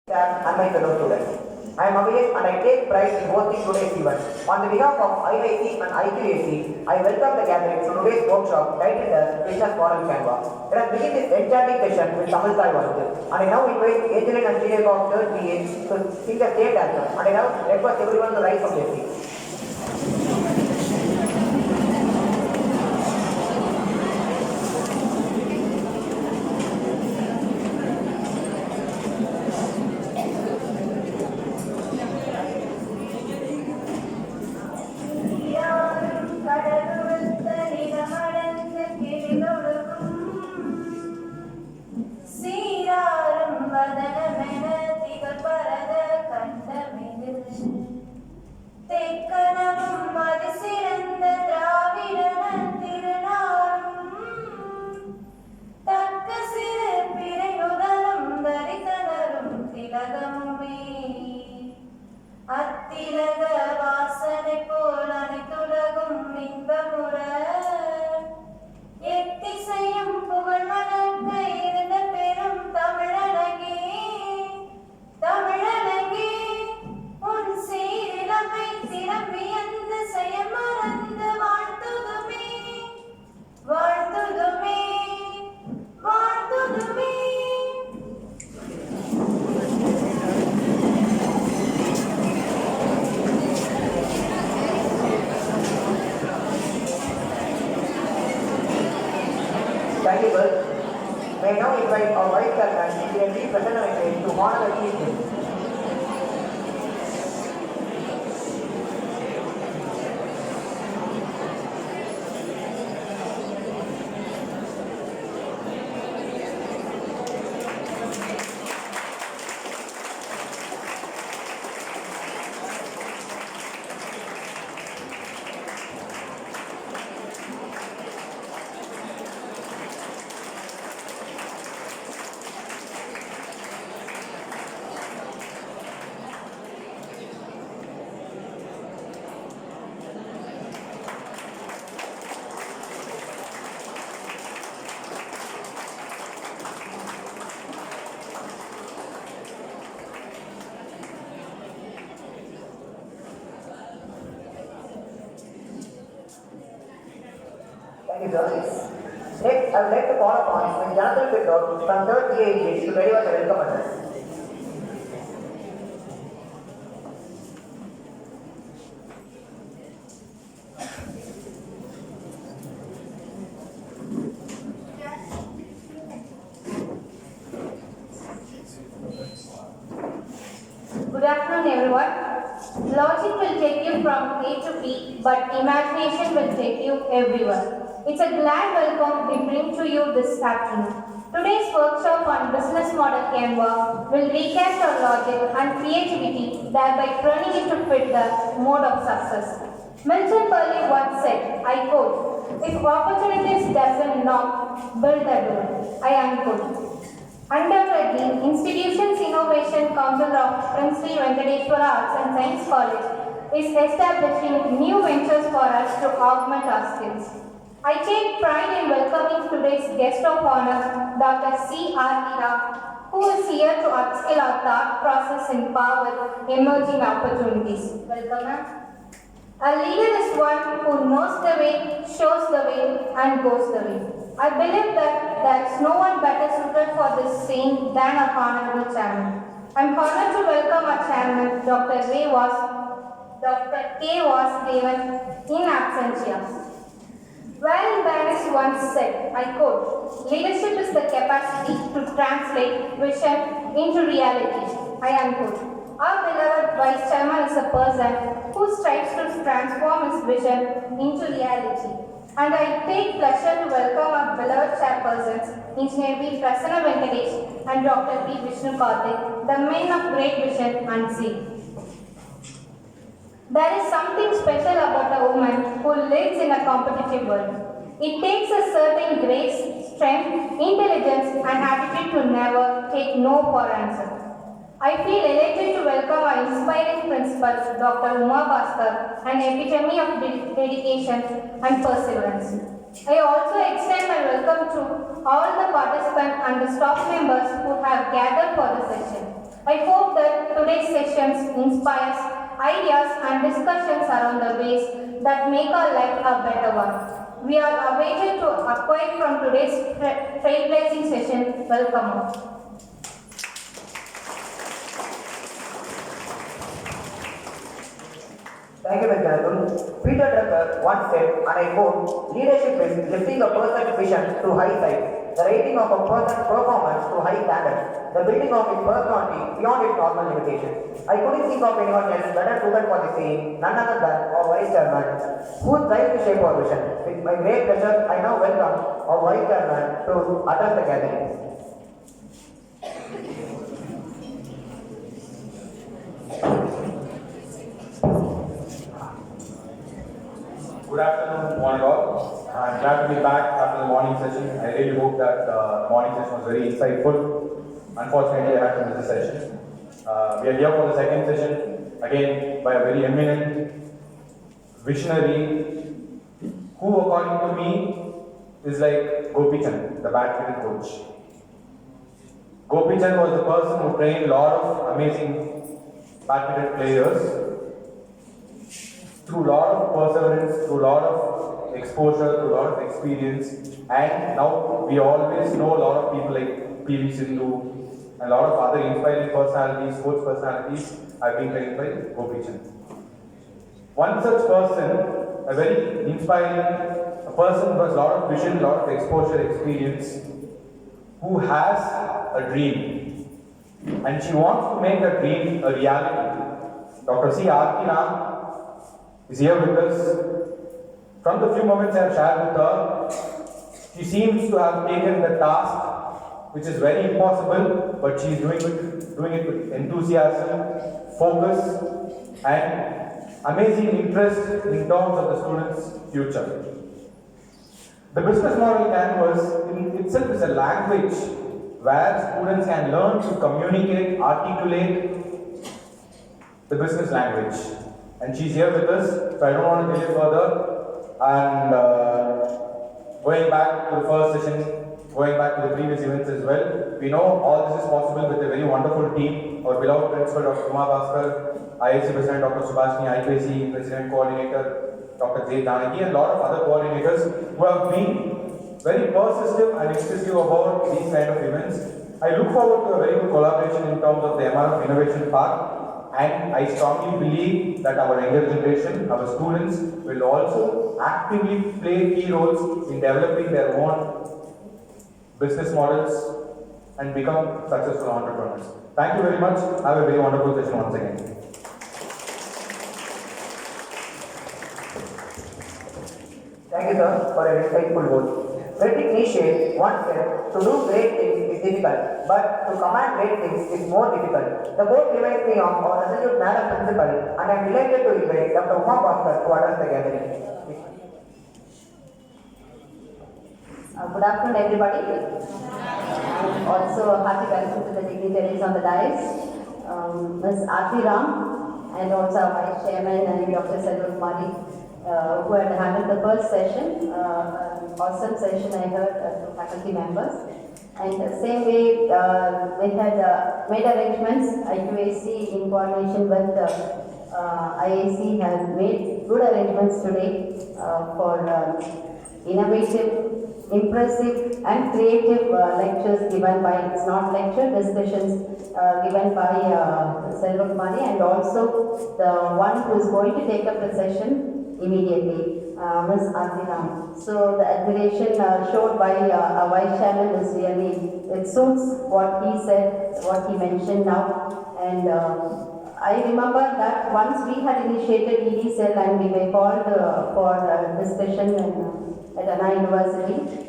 And my fellow students. I am Abhishek and I take pride in hosting today's event. On the behalf of IIC and IQAC, I welcome the gathering to today's workshop titled as Business Model Canva. Let us begin this enchanting session with Tamil Thai Varthu. And I now invite Angeline and Srirekha of 3rd BA to sing the state anthem. And I now request everyone to rise from their seats. அத்திலக வாசனை போல் அனைத்துலகும் இன்பமுற எத்திசையும் புகழ் மணக்க இருந்த பெரும் தமிழனகே தமிழனகே உன் சீரிழமை சிறப்பியந்த செயல் மறந்து வாழ்த்துதுமே வாழ்த்துதுமே வாழ்த்துதுமே. Thank you, girls. May I now invite our Vice Chairman, Mr. P. Prasanna to honor the chief guest. Thank you, sir. Next, I would like to call upon Ms. Jonathan Pittor from 3rd BA to deliver the welcome address. Good afternoon, everyone. Logic will take you from A to B, but imagination will take you everywhere. It's a glad welcome we bring to you this afternoon. Today's workshop on business model Canva will recast our logic and creativity, thereby turning it to fit the mode of success. Milton Berle once said, I quote, "If opportunities doesn't knock, build the door." I unquote. Undoubtedly, Institution's Innovation Council of Princely Venkateswara Arts and Science College is establishing new ventures for us to augment our skills. I take pride in welcoming today's guest of honor, Dr. C.R. Meera, who is here to upskill our thought process in power with emerging opportunities. Welcome, ma'am. A leader is one who knows the way, shows the way, and goes the way. I believe that there is no one better suited for this scene than our Honorable Chairman. I am honored to welcome our Chairman, Dr. K. Vasudevan, in absentia. Warren Barnes once said, I quote, "Leadership is the capacity to translate vision into reality." I unquote. Our beloved Vice Chairman is a person who strives to transform his vision into reality. And I take pleasure to welcome our beloved chairpersons, Engineer V. Prasanna Venkatesh and Dr. B. Vishnu Karthik, the men of great vision and zeal. There is something special about a woman who lives in a competitive world. It takes a certain grace, strength, intelligence, and attitude to never take no for answer. I feel elated to welcome our inspiring principal, Dr. Uma Bhaskar, an epitome of dedication and perseverance. I also extend my welcome to all the participants and the staff members who have gathered for the session. I I hope that today's sessions inspires ideas and discussions around the ways that make our life a better one. We are awaited to acquire from today's trailblazing session. Welcome. Thank you, Mr. Atul. Peter Drucker once said, and I quote, leadership is lifting a person's vision to high heights, the rating of a person's performance to high standards, the building of his personality beyond its normal limitations. I couldn't think of anyone else better suited for the saying, none other than our Vice Chairman, who tries to shape our vision. With my great pleasure, I now welcome our Vice Chairman to address the gathering. Good afternoon, one and all. I'm glad to be back after the morning session. I really hope that the morning session was very insightful. Unfortunately, I had to miss the session. We are here for the second session, again by a very eminent visionary, who according to me is like Gopi Chand, the badminton coach. Gopi Chand was the person who trained a lot of amazing badminton players through a lot of perseverance, through a lot of exposure, through a lot of experience, and now we always know a lot of people like PV Sindhu and a lot of other inspiring personalities, sports personalities have been trained by Gopi Chand. One such person, a very inspiring, a person who has a lot of vision, a lot of exposure, experience, who has a dream, and she wants to make that dream a reality. Dr. C. Aarti Ram is here with us. From the few moments I have shared with her, she seems to have taken the task, which is very impossible, but she is doing it with enthusiasm, focus, and amazing interest in terms of the students' future. The business model canvas in itself is a language where students can learn to communicate, articulate the business language. And she's here with us, so I don't want to delay further. And going back to the first session, going back to the previous events as well, we know all this is possible with a very wonderful team. Our beloved principal, Dr. Kumar Bhaskar, IAC President, Dr. Subhashini, IPAC President Coordinator, Dr. J. Danaki, and a lot of other coordinators who have been very persistent and insistive about these kind of events. I look forward to a very good collaboration in terms of the MRF Innovation Park. And I strongly believe that our younger generation, our students, will also actively play key roles in developing their own business models and become successful entrepreneurs. Thank you very much. Have a very wonderful session once again. Thank you, sir, for a insightful word. Friedrich Nietzsche once said, to do great things is difficult, but to command great things is more difficult. The quote reminds me of our resolute Madam Principal, and I am delighted to invite Dr. Uma Bhaskar to address the gathering. Good afternoon, everybody. And also, a hearty welcome to the dignitaries on the dais, Ms. Aarti Ram, and also our Vice Chairman and Dr. Selva Kumari, who had handled the first session. Awesome session, I heard, to faculty members. And the same way, we had made arrangements. IQAC in coordination with IAC has made good arrangements today for innovative, impressive and creative lectures given by, it's not lecture, discussions given by Selva Kumari, and also the one who is going to take up the session immediately, Ms. Aarti Ram. So the admiration showed by our Vice Chairman is really, it suits what he said, what he mentioned now. And I remember that once we had initiated ED Cell and we were called for discussion at Anna University.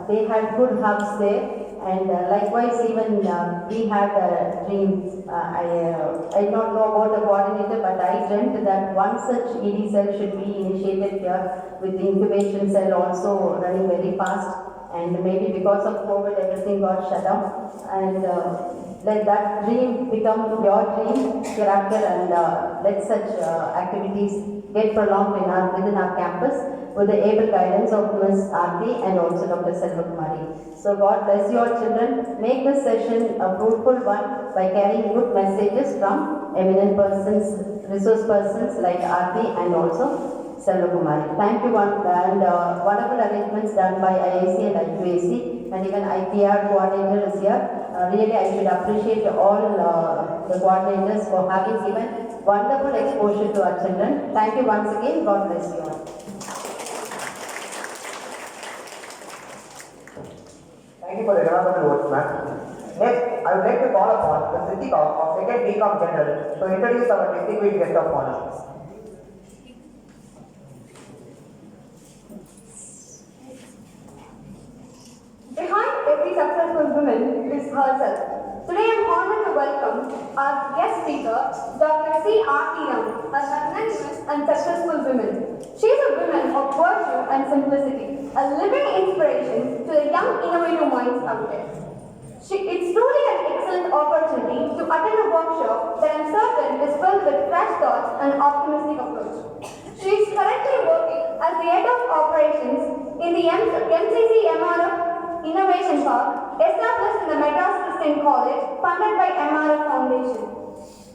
They had good hubs there. And likewise, even we had a dream. I did not know about the coordinator, but I dreamt that one such ED cell should be initiated here, with the incubation cell also running very fast. And maybe because of COVID, everything got shut down. And let that dream become your dream hereafter, and let such activities get prolonged within our campus with the able guidance of Ms. Aarti and also Dr. Selvakumari. So God bless you all children. Make this session a fruitful one by carrying good messages from eminent persons, resource persons like Aarti and also Selvakumari. Thank you and wonderful arrangements done by IIC and IQAC, and even IPR coordinator is here. Really I should appreciate all the coordinators for having given wonderful exposure to our children. Thank you once again. God bless you all. Thank you for the remarkable words, ma'am. Next, I would like to call upon the Kritika of 2nd BCom General to introduce our distinguished guest of honor. Behind every successful woman is herself. Today I am honored to welcome our guest speaker, Dr. C. Aarti Ram, a magnanimous and successful woman. She is a woman of virtue and simplicity, a living inspiration to the young innovative minds out there. It's truly an excellent opportunity to attend a workshop that I'm certain is filled with fresh thoughts and optimistic approach. She is currently working as the head of operations in the MCC MRF Innovation Park, established in the Madras Christian College, funded by MRF Foundation.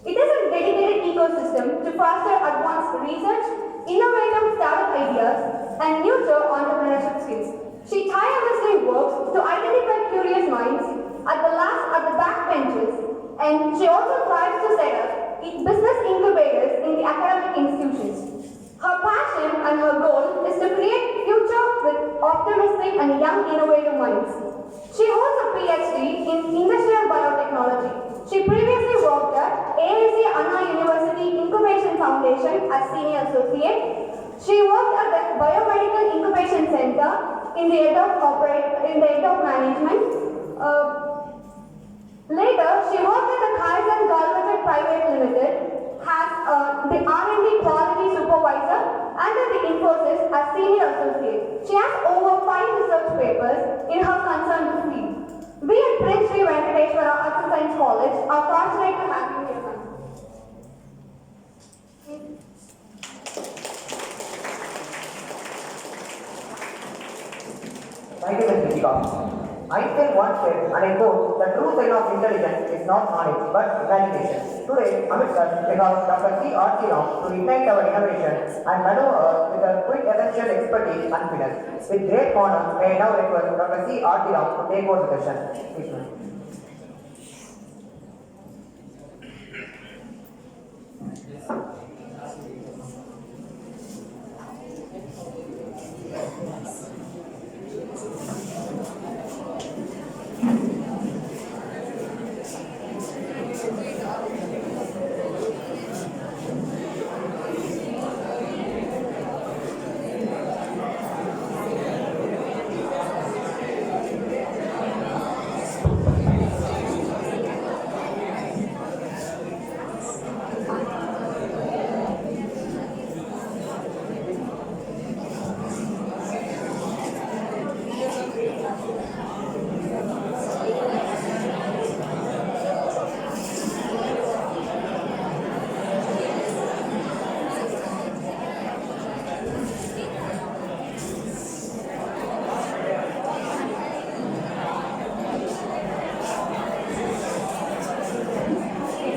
It is a dedicated ecosystem to foster advanced research, innovative startup ideas, and nurture entrepreneurship skills. She tirelessly works to identify curious minds at the backbenches, and she also strives to set up business incubators in the academic institutions. Her passion and her goal is to create future with optimistic and young innovative minds. She holds a PhD in industrial biotechnology. She previously worked at AIC Anna University Incubation Foundation as senior associate. She worked at the Biomedical Incubation Center in the head of management. Later, she worked at the Kaizen Galvated Private Limited as the R&D quality supervisor and at the Infosys as senior associate. She has over 5 research papers in her concerned field. We at Prince Sri Venkateswara Arts and Science College are fortunate to have you here, ma'am. Thank you, Ms. Kritika. Einstein once said, and I quote, the true sign of intelligence is not knowledge, but imagination. Today, amidst us, we have Dr. C. Aarti Ram to ignite our innovation and maneuver us with a quick essential expertise and finesse. With great honor, may I now request Dr. C. Aarti Ram to take over the session. Please, ma'am.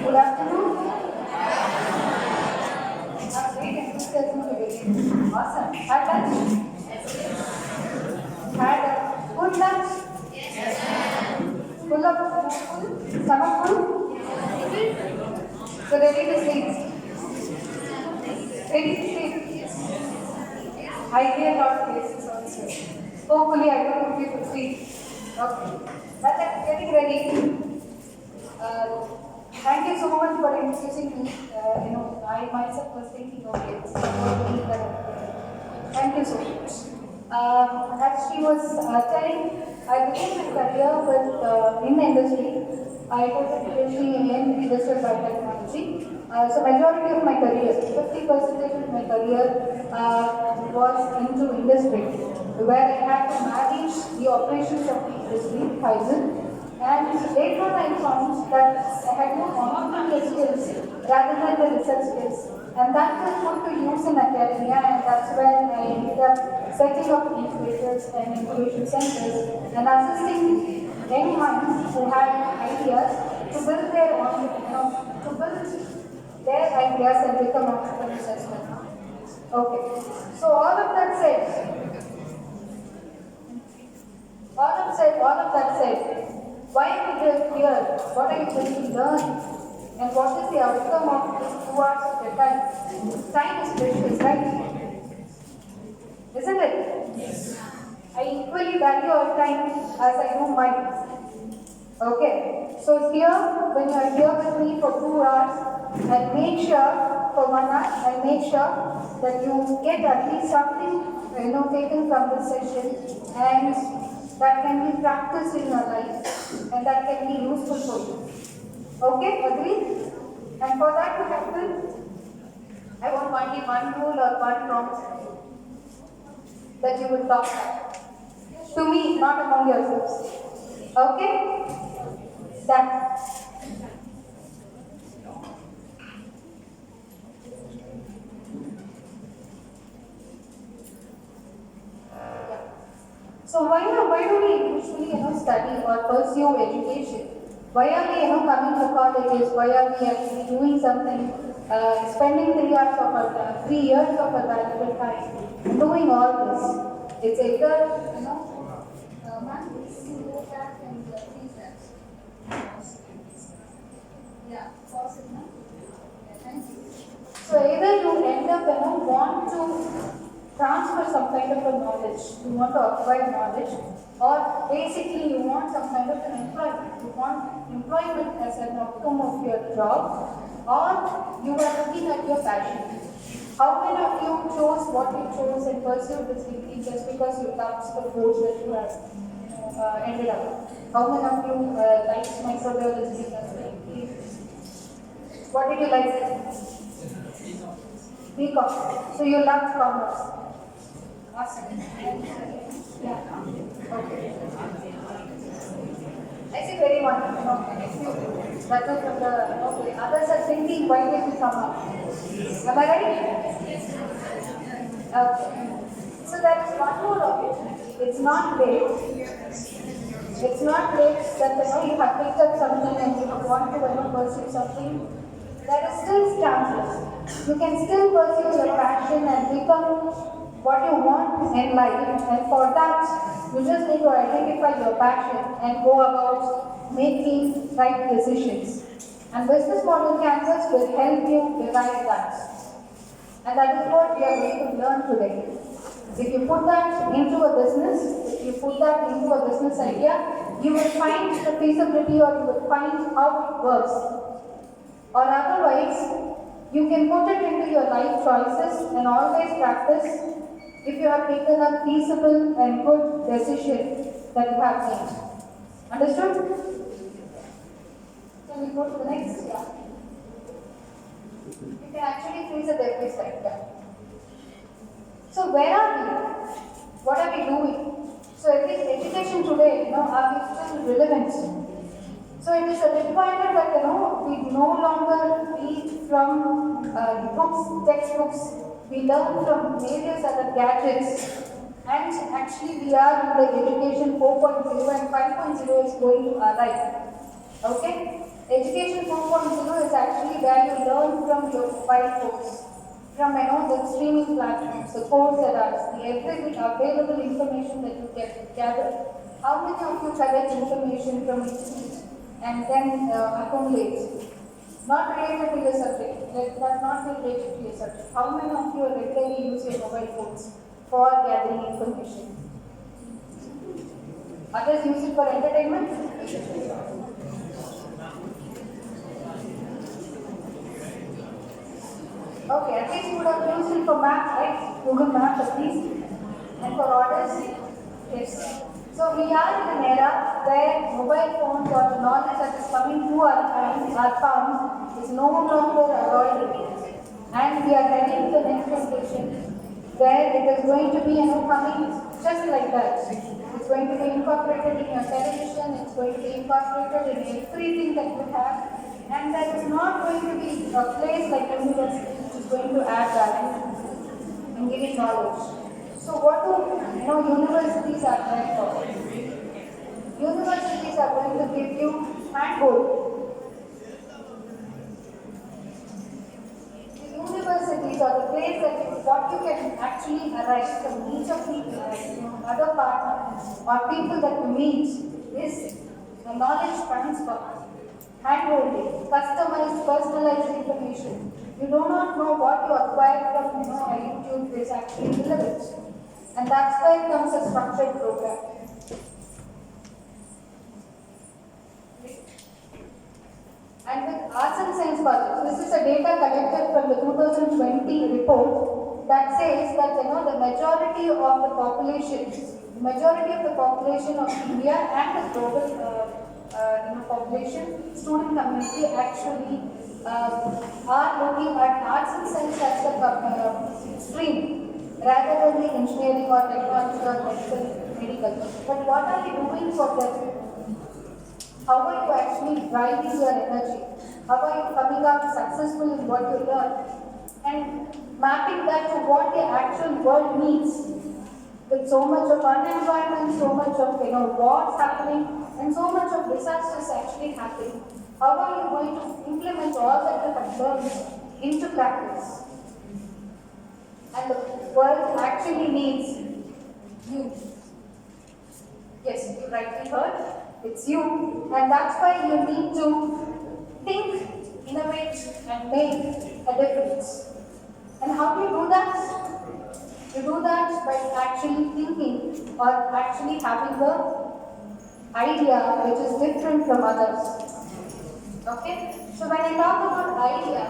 Good afternoon. Great enthusiasm to begin. Awesome. Had lunch? Had a good lunch? Full of food? Stomach full? So ready to sleep? Ready to sleep? I hear a lot of cases also. Hopefully I don't put you to sleep. Okay. That's getting ready. Thank you so much for introducing me. I myself was thinking, okay, it's going to be better. Thank you so much. As she was telling, I began my career in the industry. I took a PhD in industrial biotechnology. So majority of my career, 50% of my career was into industry, where I had to manage the operations of the industry, Kaizen, And later on I found that I had more cognitive skills rather than the research skills. And that was put to use in academia, and that's when I ended up setting up incubators and incubation centers and assisting young minds who had ideas to build their own, to build their ideas and become entrepreneurs as well. Okay, so all of that said, why are we here? What are you going to learn? And what is the outcome of this 2 hours of your time? Time is precious, right? Isn't it? Yes. I equally value our time as I do mine. Okay, so here, when you are here with me for 2 hours, I'll make sure, for 1 hour, I'll make sure that you get at least something, taken from this session, and that can be practiced in your life, and that can be useful for you. Okay, agreed? And for that to happen, I want only one rule or one promise that you will talk about. To me, not among yourselves. Okay? Done. So why do we usually study or pursue education? Why are we coming to colleges? Why are we actually doing something? Spending 3 hours of our time, 3 years of our valuable time doing all this. It's either yeah, pause it now. Yeah, thank you. So either you end up want to transfer some kind of a knowledge, you want to acquire knowledge, or basically you want some kind of an employment. You want employment as an outcome of your job, or you are looking at your passion. How many of you chose what you chose and pursued this degree just because you loved the course that you have ended up? How many of you liked microbiology as well? What did you like? BCom. So you loved commerce. Awesome. Yeah. Okay. I see very wonderful. That was from the okay. Others are thinking, why did you come up? Am I right? Okay. So that is one more of it. It's not late. It's not late that you have picked up something and you want to pursue something. There is still chances. You can still pursue your passion and become what you want in life. And for that, you just need to identify your passion and go about making right decisions. And business model canvas will help you derive that. And that is what we are going to learn today. If you put that into a business, if you put that into a business idea, you will find the feasibility or you will find how it works. Or otherwise, you can put it into your life choices and always practice if you have taken a feasible and good decision that you have made. Understood? Can we go to the next slide? You can actually freeze at every slide. Yeah. So where are we? What are we doing? So education today, are we still relevant? So it is a requirement that we no longer read from books, textbooks. We learn from various other gadgets, and actually we are in the education 4.0 and 5.0 is going to arrive. Okay? Education 4.0 is actually where you learn from your mobile phones, from the streaming platforms, the Coursera, the everything available information that you get gather. How many of you collect information from it and then accumulate? Not related to your subject. Let that not be related to your subject. How many of you regularly use your mobile phones for gathering information? Others use it for entertainment? Okay, at least you would have used it for maps, right? Google Maps at least. And for orders? Yes. So we are in an era where mobile phones or the knowledge that is coming to our palms is no longer avoidable. And we are heading to the next generation where it is going to be coming just like that. It's It's going to be incorporated in your television, it's going to be incorporated in everything that you have. And there is not going to be a place like university which is going to add value in giving knowledge. So what do universities are there for? Universities are going to give you handhold. The universities are the place that what you can actually arise from each of the other partners or people that you meet is the knowledge transfer, handholding, customized, personalized information. You do not know what you acquire from a YouTube is actually relevant, and that's why it comes a structured program. And with arts and science projects, this is a data collected from the 2020 report that says that the majority of the population of India and the global population, student community actually are looking at arts and science as a stream rather than the engineering or technology or medical. But what are you doing for them? How are you actually driving your energy? How are you coming out successful in what you learn? And mapping that to what the actual world needs. With so much of unemployment, so much of wars happening, and so much of disasters actually happening. How are you going to implement all that you have learned into practice? And the world actually needs you. Yes, you rightly heard. It's you, and that's why you need to think, innovate, and make a difference. And how do you do that? You do that by actually thinking or actually having the idea which is different from others. Okay? So when I talk about idea,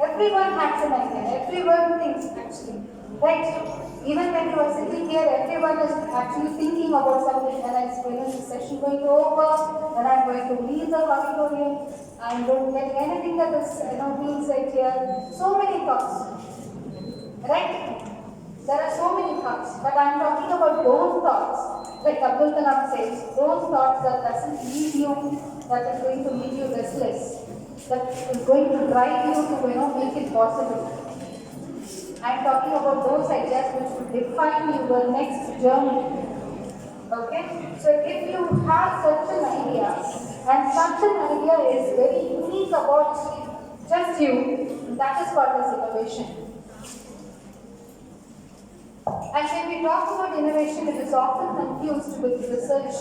everyone has an idea, everyone thinks actually. Right? Even when you are sitting here, everyone is actually thinking about something, and when is the session going to over, and I'm going to leave the auditorium, I'm going to get anything that is being said here. So many thoughts. Right? There are so many thoughts, but I'm talking about those thoughts, like Abdul Kalam says, those thoughts that doesn't leave you, that is going to leave you restless, that is going to drive you to make it possible. I'm talking about those ideas which will define your next journey. Okay? So if you have such an idea, and such an idea is very unique about just you, that is called as innovation. And when we talk about innovation, it is often confused with research,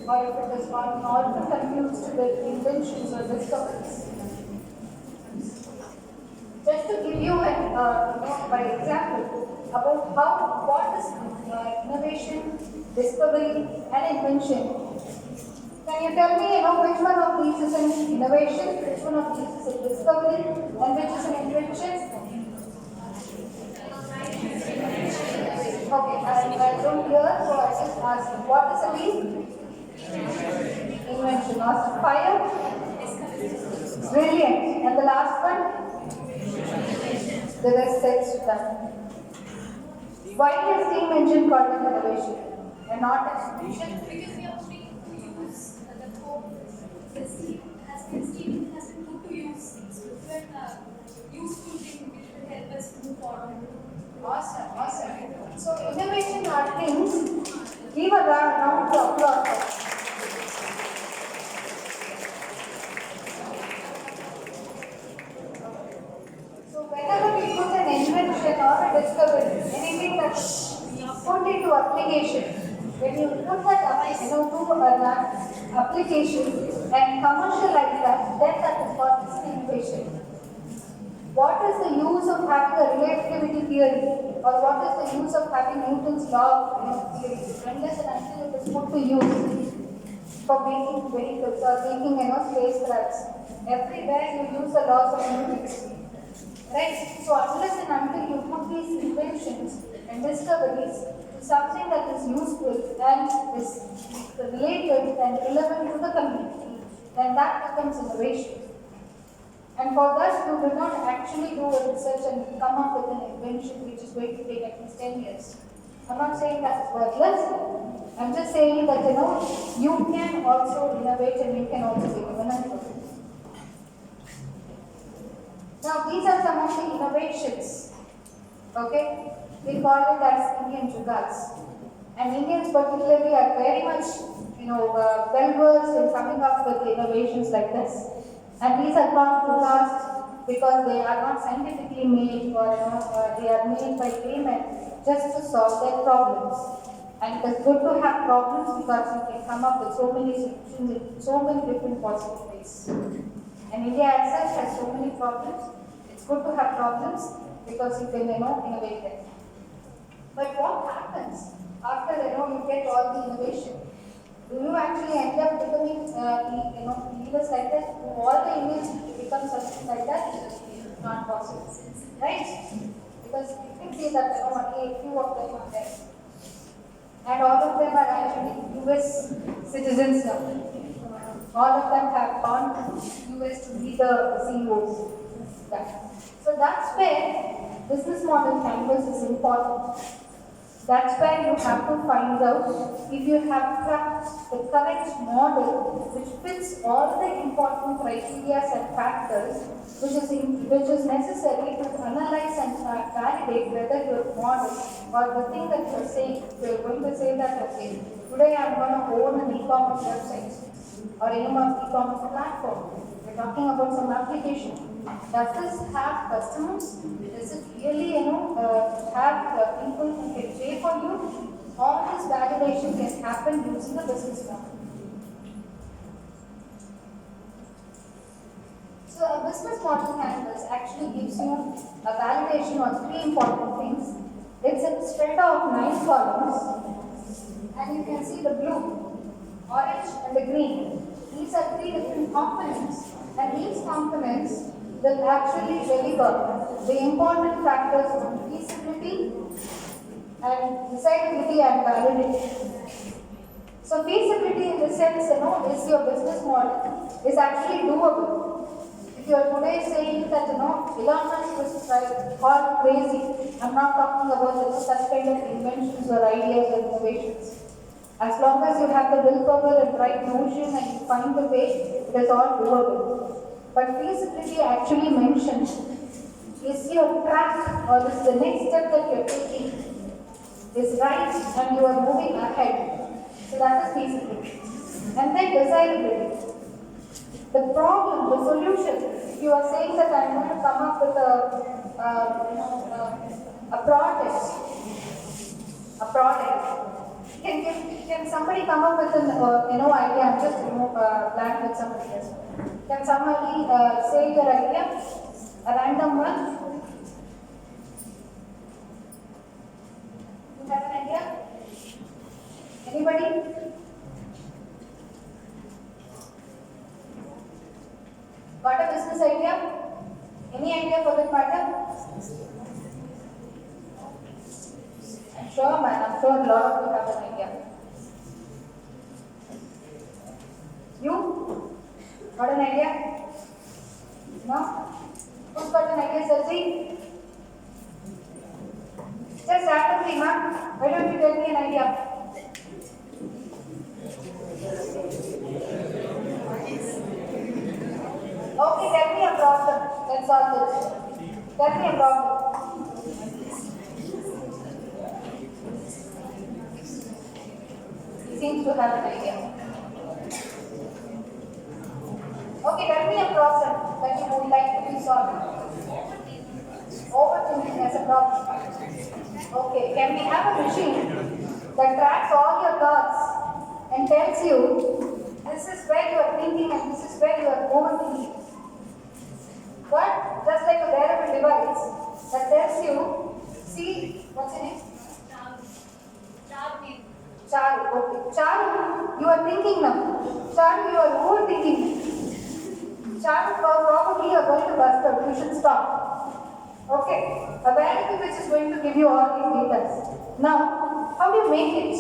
or if it is often confused with inventions or discoveries. Just to give you by example about what is innovation, discovery, and invention. Can you tell me which one of these is an innovation, which one of these is a discovery, and which is an invention? Okay, I don't hear, so I just ask, what is a leaf? Invention. Last fire? Brilliant. And the last one? The rest says done. Why is steam engine called an innovation and not an invention? Because we are free to use the code. The steam has been put to use. It's different useful thing which will help us to move forward. Awesome. So innovation are things. Give a round of applause. So whenever we put an invention or a discovery, anything that put into application, when you put that to an application and commercialize that, then that is called innovation. What is the use of having a relativity theory, or what is the use of having Newton's law of theory, unless and until it is put to use for making vehicles or making spacecrafts? Everywhere you use the laws of Newton. Right? So unless and until you put these inventions and discoveries to something that is useful and is related and relevant to the community, then that becomes innovation. And for that, you will not actually do a research and come up with an invention which is going to take at least 10 years. I'm not saying that's worthless. I'm just saying that you can also innovate and you can also be given a product. Now these are some of the innovations. Okay, we call it as Indian jugads, and Indians particularly are very much well versed in coming up with innovations like this. And these are called jugads because they are not scientifically made, or they are made by laymen just to solve their problems. And it is good to have problems because you can come up with so many solutions in so many different possible ways. And India as such has so many problems. It's good to have problems because you can innovate them. But what happens after you get all the innovation? Do you actually end up becoming leaders like that? Do all the Indians become something like that? It's not possible, right? Because you can see that only a few of them are there, and all of them are actually US citizens now. All of them have gone to US to be the CEOs. Yeah. So that's where business model canvas is important. That's where you have to find out if you have cracked the correct model which fits all the important criteria and factors which is necessary to analyze and validate whether your model or the thing that you're saying, you're going to say that, okay, today I'm going to own an e-commerce website or any e-commerce platform. We're talking about some application. Does this have customers? Does it really, have people who can pay for you? All this validation can happen using the business model. So a business model canvas actually gives you a validation on three important things. It's a strata of 9 columns, and you can see the blue, orange, and the green. These are 3 different components, and these components will actually deliver the important factors on feasibility and desirability and validity. So feasibility in the sense, is your business model is actually doable. If you are today saying that, Elon Musk was all crazy, I'm not talking about such kind of inventions or ideas or innovations. As long as you have the willpower and right notion and you find the way, it is all doable. But feasibility actually mentions, is your track or is the next step that you're taking is right and you are moving ahead. So that is feasibility. And then desirability. The problem, the solution. If you are saying that I'm going to come up with a product. Can somebody come up with an idea? I'm just blank with somebody else. Can somebody say their idea? A random one? You have an idea? Anybody? Got a business idea? Any idea for that matter? I'm sure, man. I'm sure a lot of you have an idea. You? Got an idea? No? Who's got an idea, Sarji? Just randomly, ma'am. Why don't you tell me an idea? Okay, tell me a problem. Let's solve this. Tell me a problem. He seems to have an idea. Okay, tell me a problem that you would like to be solved. Overthinking as a problem. Okay, can we have a machine that tracks all your thoughts and tells you this is where you are thinking and this is where you are overthinking? But just like a wearable device that tells you, see, what's your name? Charu, okay. Charu, you are thinking now. Charu, you are overthinking. Charu, probably you are going to bust out. You should stop. Okay. A variable which is going to give you all these data. Now, how do you make it?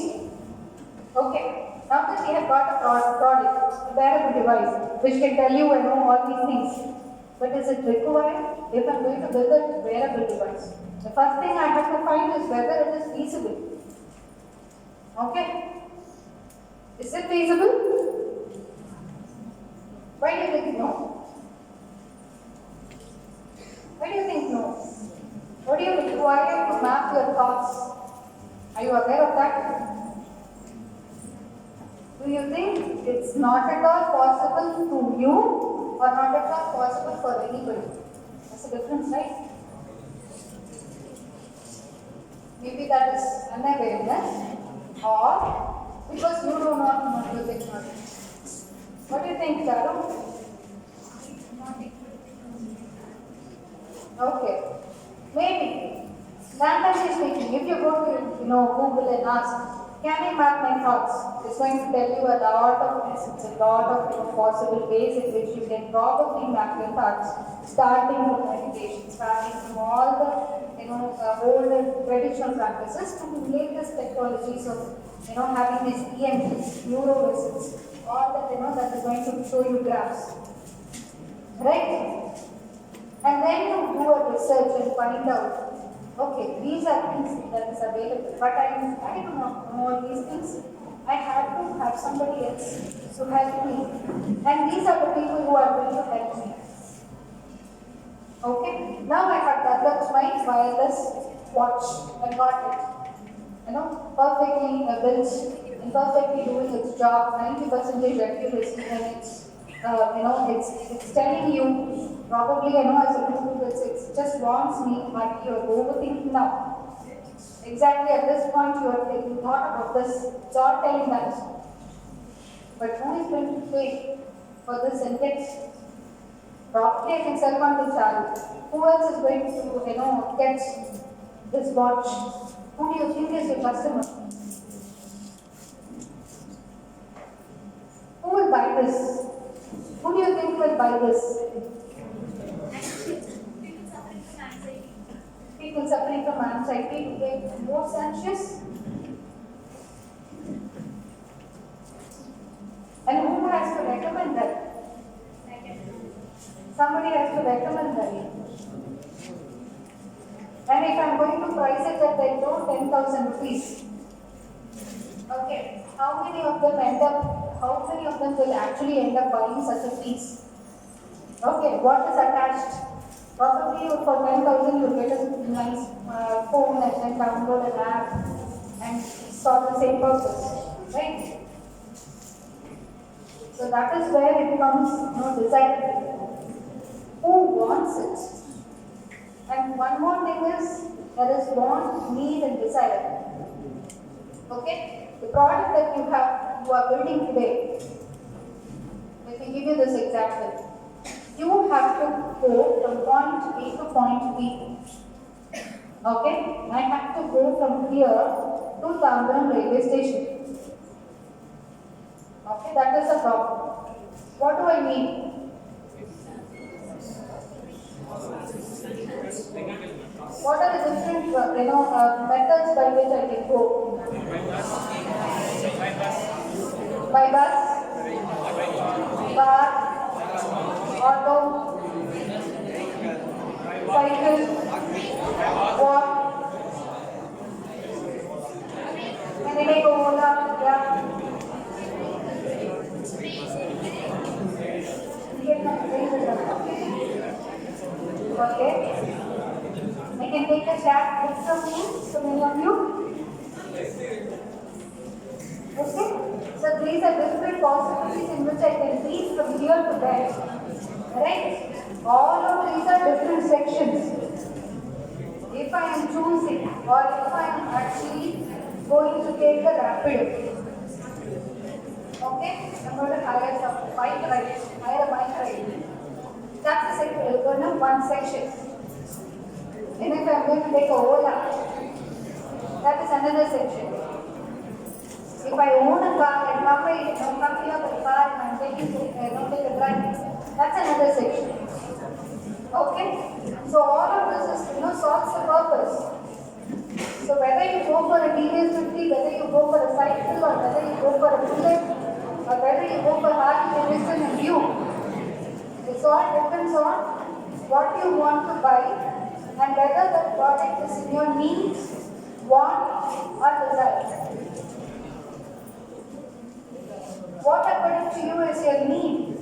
Okay. Now that we have got a product, a wearable device, which can tell you all these things. But is it required if I'm going to build a wearable device? The first thing I have to find is whether it is feasible. Okay? Is it feasible? Why do you think no? Why do you think no? What do you require to map your thoughts? Are you aware of that? Do you think it's not at all possible to you or not at all possible for anybody? That's a difference, right? Maybe that is unawareness or because you do not know the technology. What do you think, Charu? Okay. Maybe. Randomly speaking, if you go to Google and ask, can I map my thoughts? It's going to tell you a lot of reasons, a lot of possible ways in which you can probably map your thoughts, starting from meditation, starting from all the old traditional practices to the latest technologies of having these EMGs, neuro vessels, all that that is going to show you graphs. Right? And then you do a research and find out, okay, these are things that is available, but I do not know all these things. I have to have somebody else to help me. And these are the people who are going to help me. Okay, now I have developed my wireless watch. I got it. Perfectly built and perfectly doing its job, 90% accuracy, and it's telling you, probably, as a Google, it just warns me, but you're overthinking now. Exactly at this point, you are thinking, thought about this, it's all telling that. But who is going to pay for this index? Probably I can sell on to Charu. Who else is going to, get this watch? Who do you think is your customer? Who will buy this? Who do you think will buy this? People suffering from anxiety to get more anxious. And who has to recommend that? Somebody has to recommend that. And if I'm going to price it at 10,000 rupees, okay, how many of them will actually end up buying such a piece? Okay, what is attached? Probably for 10,000 you get a nice phone and then download an app and solve the same purpose, right? So that is where it comes, desire. Who wants it? And one more thing is, there is want, need and desire. Okay? The product that you are building today, let me give you this example. You have to go from point A to point B. Okay? I have to go from here to Tambaram railway station. Okay? That is a problem. What do I mean? What are the different methods by which I can go? By bus, car, auto, cycle, walk. Can I take a Ola? Yeah. Okay. I can take a chat with some me, so many of you. Okay? So these are different possibilities in which I can reach from here to there. Right? All of these are different sections. If I am choosing or if I am actually going to take the Rapido. Okay? I'm going to hire a bike ride. That's one section. And if I'm going to take a Ola, that is another section. If I own a car and come here with a car and I'm taking take a drive, that's another section. Okay? So all of this is solves the purpose. So whether you go for a TVS 50, whether you go for a cycle, or whether you go for a bullet, or whether you go for Harley Davidson and it all depends on what you want to buy and whether that product is in your needs, want, or desire. What according to you is your need?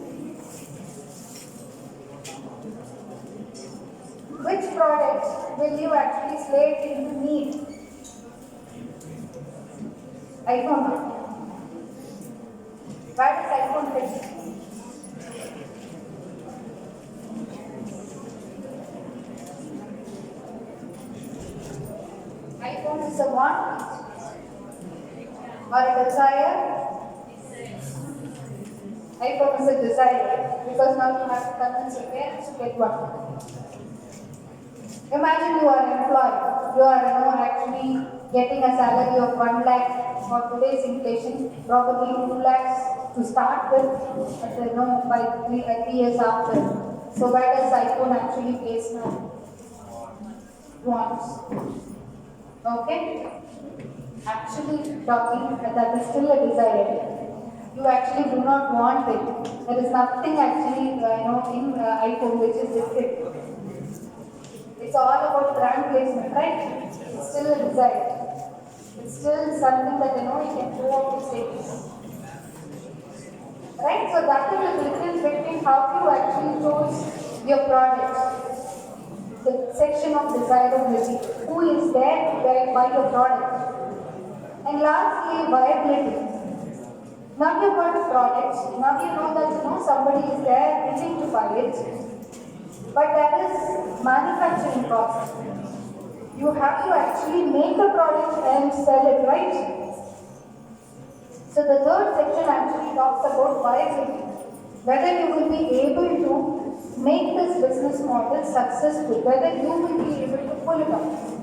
Which product will you actually slate into need? iPhone. Where does iPhone fit? iPhone is a want or a desire? iPhone is a desire because now you have to convince your parents to get one. Imagine you are employed, you are actually getting a salary of 1 lakh for today's inflation, probably 2 lakhs to start with, but by 3 years after. So where does iPhone actually place now? Wants. Okay? Actually talking that is still a desire. You actually do not want it. There is nothing actually in iPhone which is different. It's all about brand placement, right? It's still a desire. It's still something that you can go out to status. Right? So that is the difference between how you actually chose your product. The section of desirability. Who is there to buy your product? And lastly, viability. Now you've got a product. Now you know that somebody is there willing to buy it. But that is manufacturing cost. You have to actually make the product and sell it, right? So the third section actually talks about viability. Whether you will be able to make this business model successful, whether you will be able to pull it off.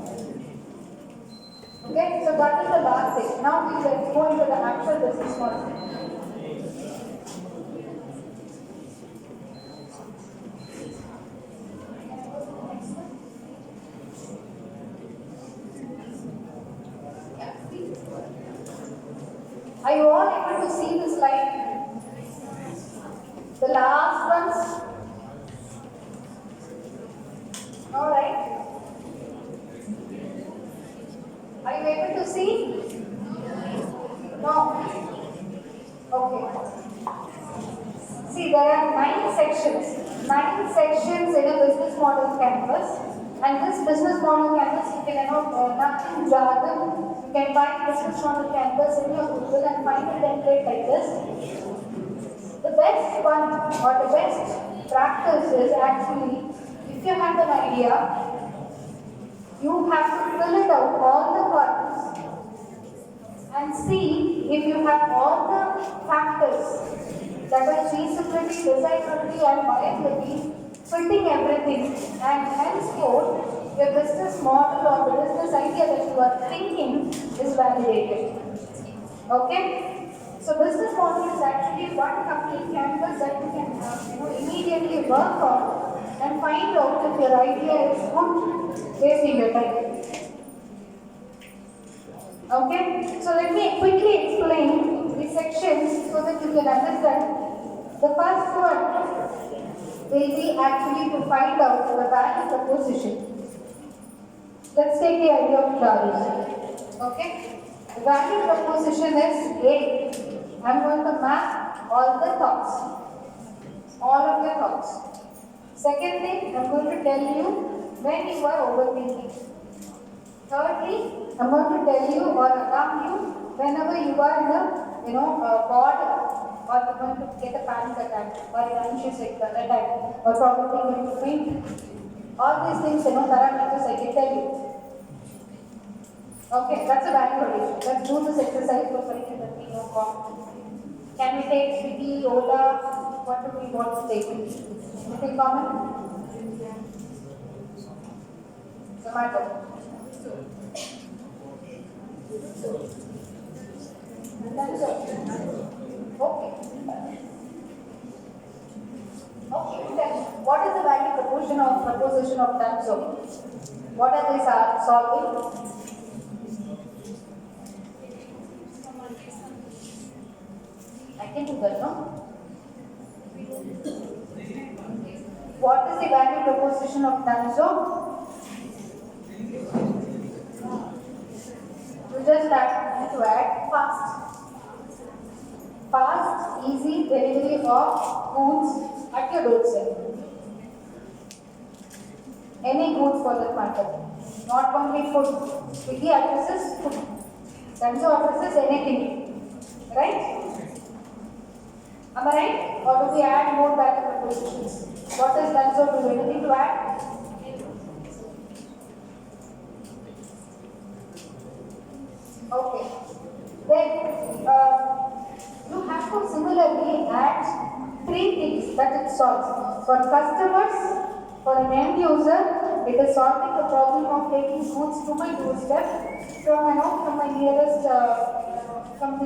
Okay, so that is the last thing. Now we will go into the actual business model. Are you all able to see the slide? The last ones? Alright. Are you able to see? No? Okay. See, there are 9 sections. 9 sections in a business model canvas. And this business model canvas, you can nothing jargon. You can find business model canvas in your Google and find a template like this. The best one or the best practice is actually, if you have an idea, you have to fill it out, all the columns, and see if you have all the factors, that is feasibility, desirability and viability, fitting everything, and henceforth, your business model or the business idea that you are thinking is validated. Okay? So business model is actually one complete canvas that you can immediately work on and find out if your idea is good based on your time. Okay? So let me quickly explain the sections so that you can understand. The first one will be actually to find out the value proposition. Let's take the idea of Charlie. Okay? The value proposition is A. I'm going to map all the thoughts. All of your thoughts. Second thing, I'm going to tell you when you are overthinking. Thirdly, I'm going to tell you or alarm you whenever you are in a bored or you're going to get a panic attack or an anxious attack or probably going to faint. All these things, parameters I can tell you. Okay, that's a value relation. Let's do this exercise for something that we know common. Can we take Swiggy, Ola? What do we want to take? Anything common? Zomato. That's it. Okay. Okay, then what is the value proposition of Tanso? What are they solving? I can do that, no? What is the value proposition of Tanso? You just have to add fast. fast, easy delivery of goods at your doorstep. Any goods for that matter, not only food. Swiggy addresses food. Dunzo addresses anything, right? Am I right? Or do we add more back prepositions? What does Dunzo do? Anything to add? Okay. Then you have to similarly add three things that it solves. For customers, for an end user, it is solving the problem of taking goods to my doorstep from my nearest from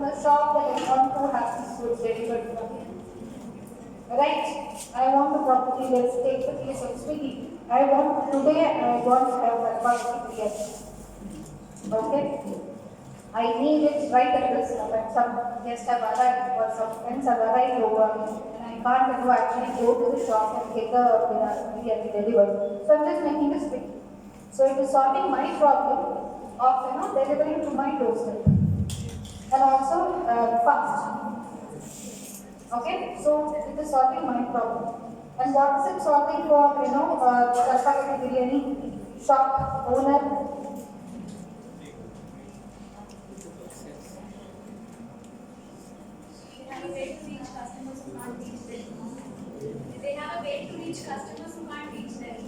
the shop that I want to have these goods delivered from. Right? I want to properly, let's take the case of Swiggy. I want to have my quality here. Okay? I need it right at this moment. Some guests have arrived or some friends have arrived over and I can't actually go to the shop and get the biryani delivered. So I'm just making this quick. So it is solving my problem of delivering to my doorstep and also fast. Okay, so it is solving my problem. And what is it solving for Sarpagati biryani shop owner? They have a way to reach customers who can't reach them. They have a way to reach customers who can't reach them.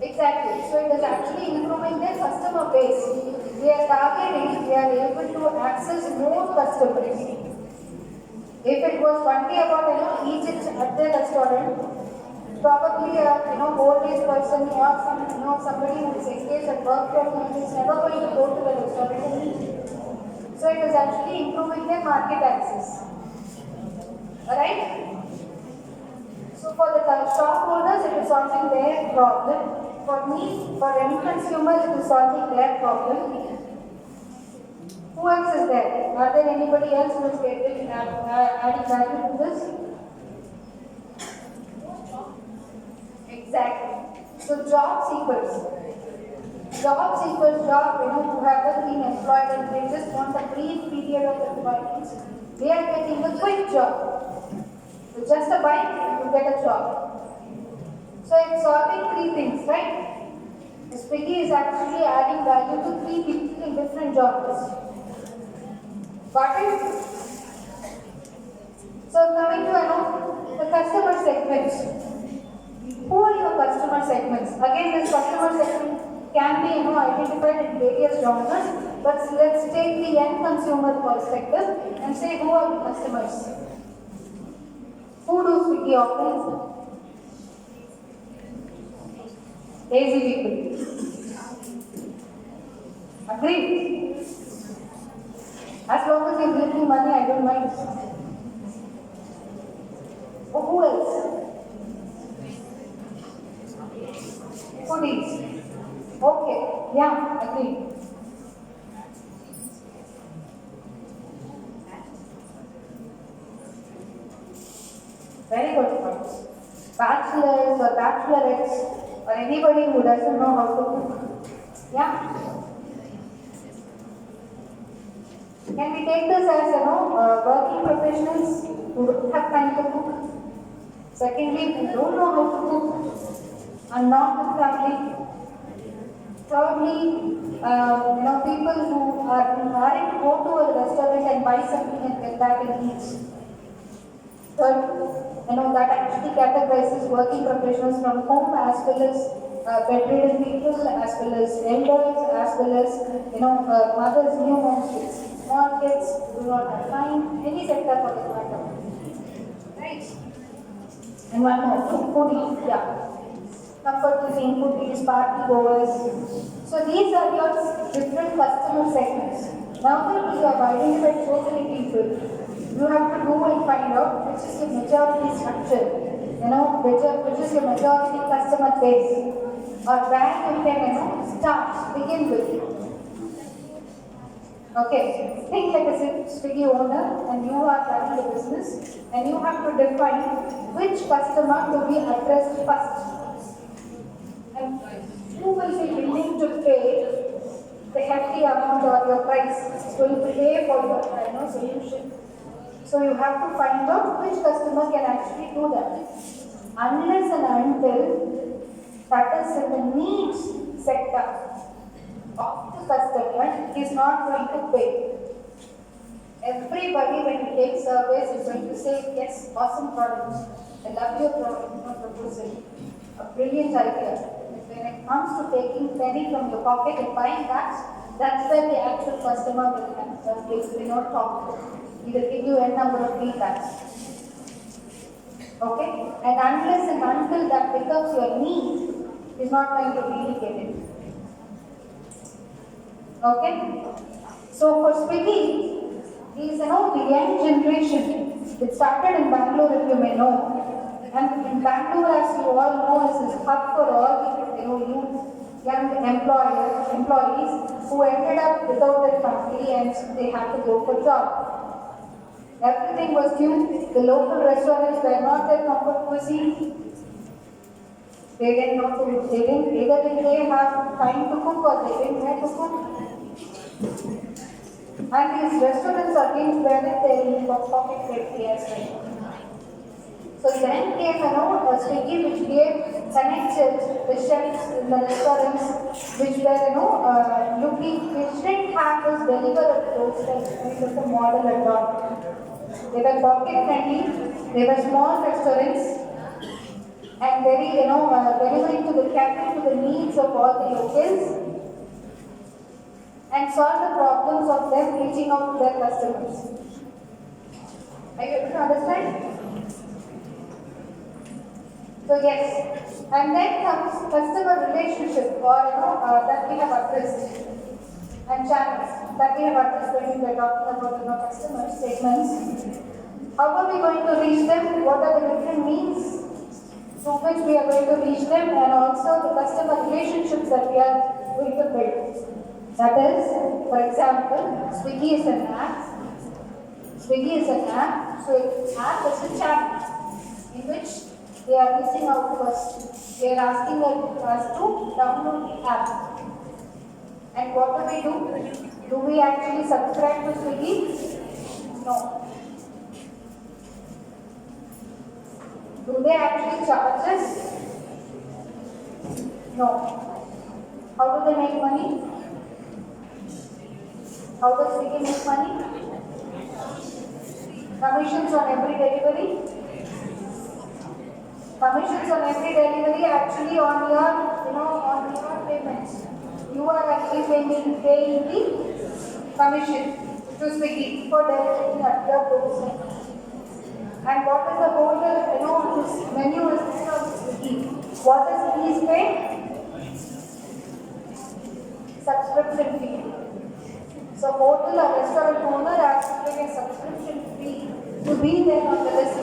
Exactly. So it is actually improving their customer base. We are targeting, we are able to access more customers. If it was only about eat it at their restaurant, probably old age person or somebody who is engaged at work from home is never going to go to the restaurant and eat. So it is actually improving their market access. Alright? So for the shop holders, it is solving their problem. For me, for any consumer, it is solving their problem. Who else is there? Are there anybody else who is getting adding value to this? Exactly. So job seekers, who haven't been employed and they just want a brief period of employment, they are getting a quick job. So just a bike, you get a job. So it's solving three things, right? Swiggy is actually adding value to three people in different jobs. Got it? So coming to the customer segments. Who are your customer segments? Again, this customer segment can be identified in various genres, but let's take the end consumer perspective and say who are the customers. Who do Swiggy offers? Lazy people. Agreed? As long as you're making money, I don't mind. Oh, who else? Foodies. Okay, yeah, agreed. Very good points. Bachelors or bachelorettes or anybody who doesn't know how to cook. Yeah. Can we take this as working professionals who don't have time to cook? Secondly, who don't know how to cook and not with family. Thirdly, people who aren't to go to a restaurant and buy something and get back and eat. Third, that actually categorizes working professionals from home as well as bedridden people, as well as elders, as well as mothers, new moms with small kids who do not have time, any sector for that matter. Right? And one more, foodies, yeah. Comfort cuisine, foodies, party goers. So these are your different customer segments. Now that you have identified so many people, you have to go and find out which is your majority structure, which is your majority customer base, or where you can, begin with. Okay, think like a Swiggy owner and you are running the business and you have to define which customer to be addressed first. And who will be willing to pay the hefty amount or your price is going to pay for your solution So you have to find out which customer can actually do that. Unless and until that is in the needs sector of the customer, he is not going to pay. Everybody when he takes surveys is going to say, yes, awesome product. I love your product, your proposal. A brilliant idea. When it comes to taking penny from your pocket and buying that, that's where the actual customer will not talk. He will give you a number of feedbacks. Okay? And unless and until that becomes your need, he's not going to really get it. Okay? So for Swiggy, he's the young generation. It started in Bangalore, if you may know. And in Bangalore, as you all know, is this hub for all the young employees who ended up without their family and they had to go for job. Everything was new. The local restaurants were not their comfort cuisine. They didn't know to. Either did they have time to cook or they didn't know to cook. And these restaurants are being where they pocket safety as well. So then came a Swiggy which connected the chefs in the restaurants which were which didn't have this deliver at doorstep. It was a model at all. They were pocket friendly. They were small restaurants and very delivering to the catering to the needs of all the locals and solve the problems of them reaching out to their customers. Are you able to understand? So yes, and then comes customer relationship or that we have addressed and channels that we have addressed when we were talking about customer segments. How are we going to reach them? What are the different means through which we are going to reach them, and also the customer relationships that we are going to build. That is, for example, Swiggy is an app. Swiggy is an app, so app is a channel in which they are reaching out to us. They are asking us to download the app. And what do? Do we actually subscribe to Swiggy? No. Do they actually charge us? No. How do they make money? How does Swiggy make money? Commissions on every delivery? Commissions on every delivery actually on your payments. You are actually paying the commission to Swiggy for delivering at your doorstep. And what is the whole, this menu is there on Swiggy. What does Swiggy pay? Subscription fee. So hotel or restaurant owner has to pay a subscription fee to be there on the list,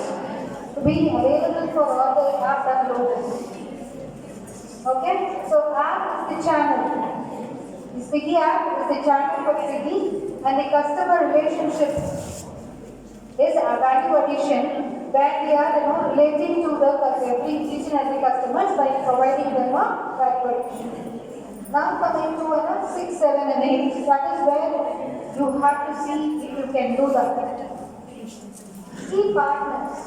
to be available for all the app downloaders. Okay, so app is the channel. The Swiggy app is the channel for Swiggy, and the customer relationship is a value addition where we are relating to each and every customer by providing them a value addition. Now coming to 6, 7 and 8, that is where you have to see if you can do that. Key partners.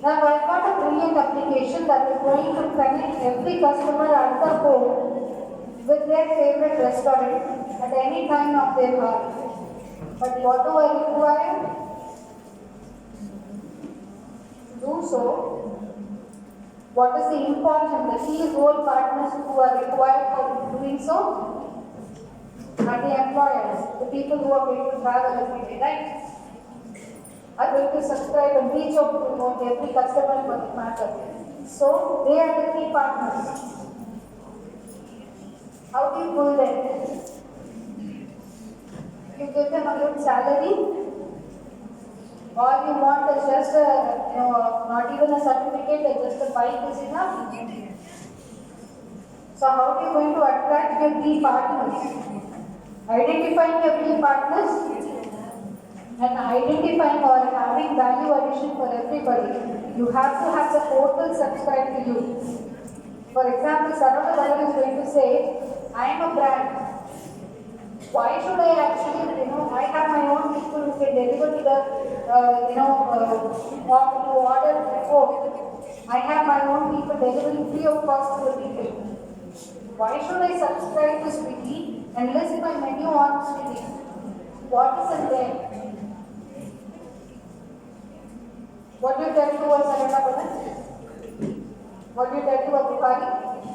Now I've got a brilliant application that is going to connect every customer at the home with their favorite restaurant at any time of their heart. But what do I require? To do so, what is the important, the key role partners who are required for doing so? Are the employers, the people who are going to travel every day, right? Are going to subscribe and reach out to every customer for the matter. So, they are the key partners. How do you pull them? You give them a good salary. All you want is just not even a certificate, just a bike is enough. So how are you going to attract your key partners? Identifying your key partners and identifying or having value addition for everybody. You have to have the portal subscribe to you. For example, Saravana is going to say, I am a brand. Why should I actually, I have my own people who can deliver to the, or to order before. I have my own people delivering free of cost to the people. Why should I subscribe to Swiggy and list my menu on Swiggy? What is in there? What do you tell to a Sarana Bhavan? What do you tell to a Bukhari?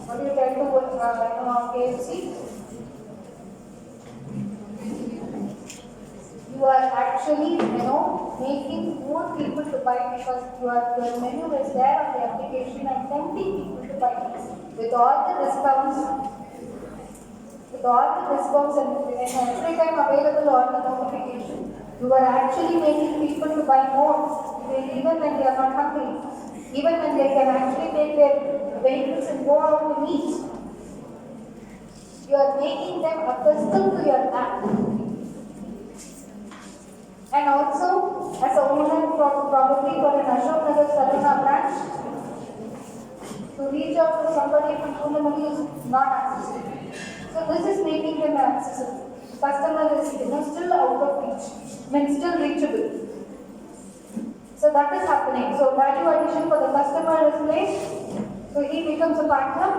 What do you tell to a KFC? You are actually, making more people to buy because your menu is there on the application and tempting people to buy. With all the discounts and every time available on the notification, you are actually making people to buy more, even when they are not hungry, even when they can actually take their vehicles and go out to eat. You are making them accustomed to your app. And also, as a owner probably for an Ashok Nagar Sarana branch, to reach out to somebody from Purnamali is not accessible. So this is making them accessible. Customer is still out of reach, still reachable. So that is happening. So value addition for the customer is placed. So he becomes a partner.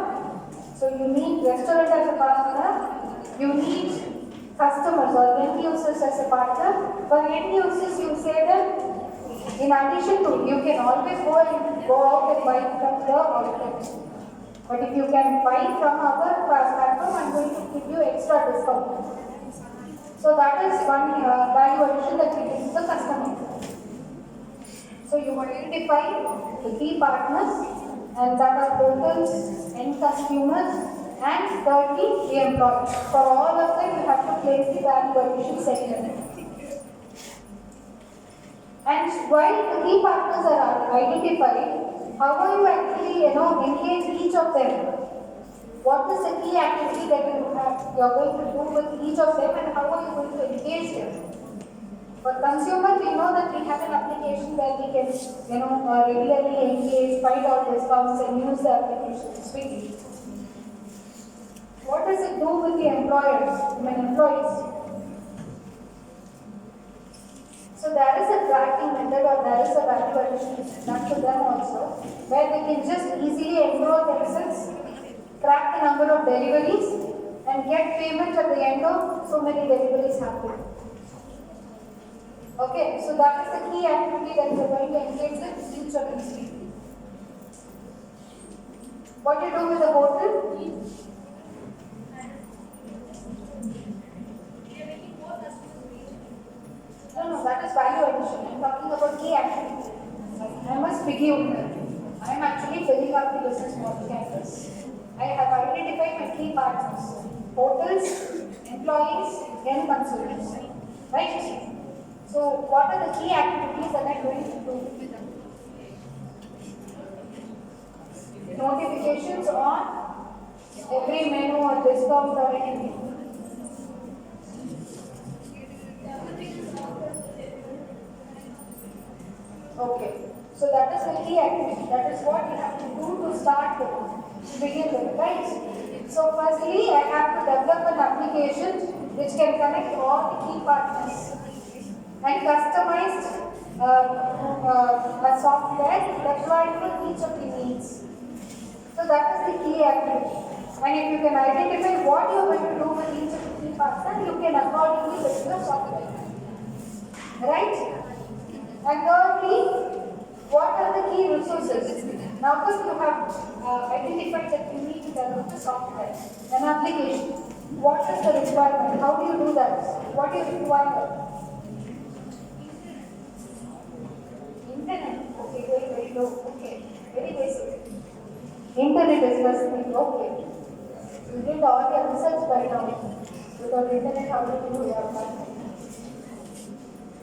So you need restaurant as a partner. You need customers or end users as a partner. For end users, you say that in addition to, you can always go out and buy from the outlet. But if you can buy from our platform, I'm going to give you extra discount. So that is one value addition that we give to the customer. So you identify the key partners, and that are hotels, end consumers, and thirdly, the employees. For all of them, you have to place the value addition segment. And while the key partners are identified, how are you actually, engage each of them? What is the key activity that you are going to do with each of them, and how are you going to engage them? For consumer, we know that we have an application where we can, regularly engage, find out discounts, and use the application Swiggy. What does it do with the employees? So there is a tracking method or there is a value addition done to them also, where they can just easily enroll themselves, track the number of deliveries, and get payment at the end of so many deliveries happening. Okay, so that is the key activity that we are going to engage with each of these people. What do you do with the hotel? No, that is value addition. I am talking about key activity. I must begin. I am actually filling up the business model canvas. I have identified my key partners: hotels, employees, end consumers. Right? So, what are the key activities that I am going to do with them? Notifications on every menu or discount or anything. Okay, so that is the key activity. That is what you have to do to start with, to begin with, right? So firstly, I have to develop an application which can connect all the key partners and customized a software deployed for each of the needs. So that is the key activity. And if you can identify what you are going to do with each of the key partners, you can accordingly build the software. Right? And thirdly, what are the key resources? Now first you have identified that you need to develop a software, an application. What is the requirement? How do you do that? What do you require? Internet. Okay, very low. Okay, very basic. Internet is first thing. Okay. You did all your research by now. Without internet, how do you do your work?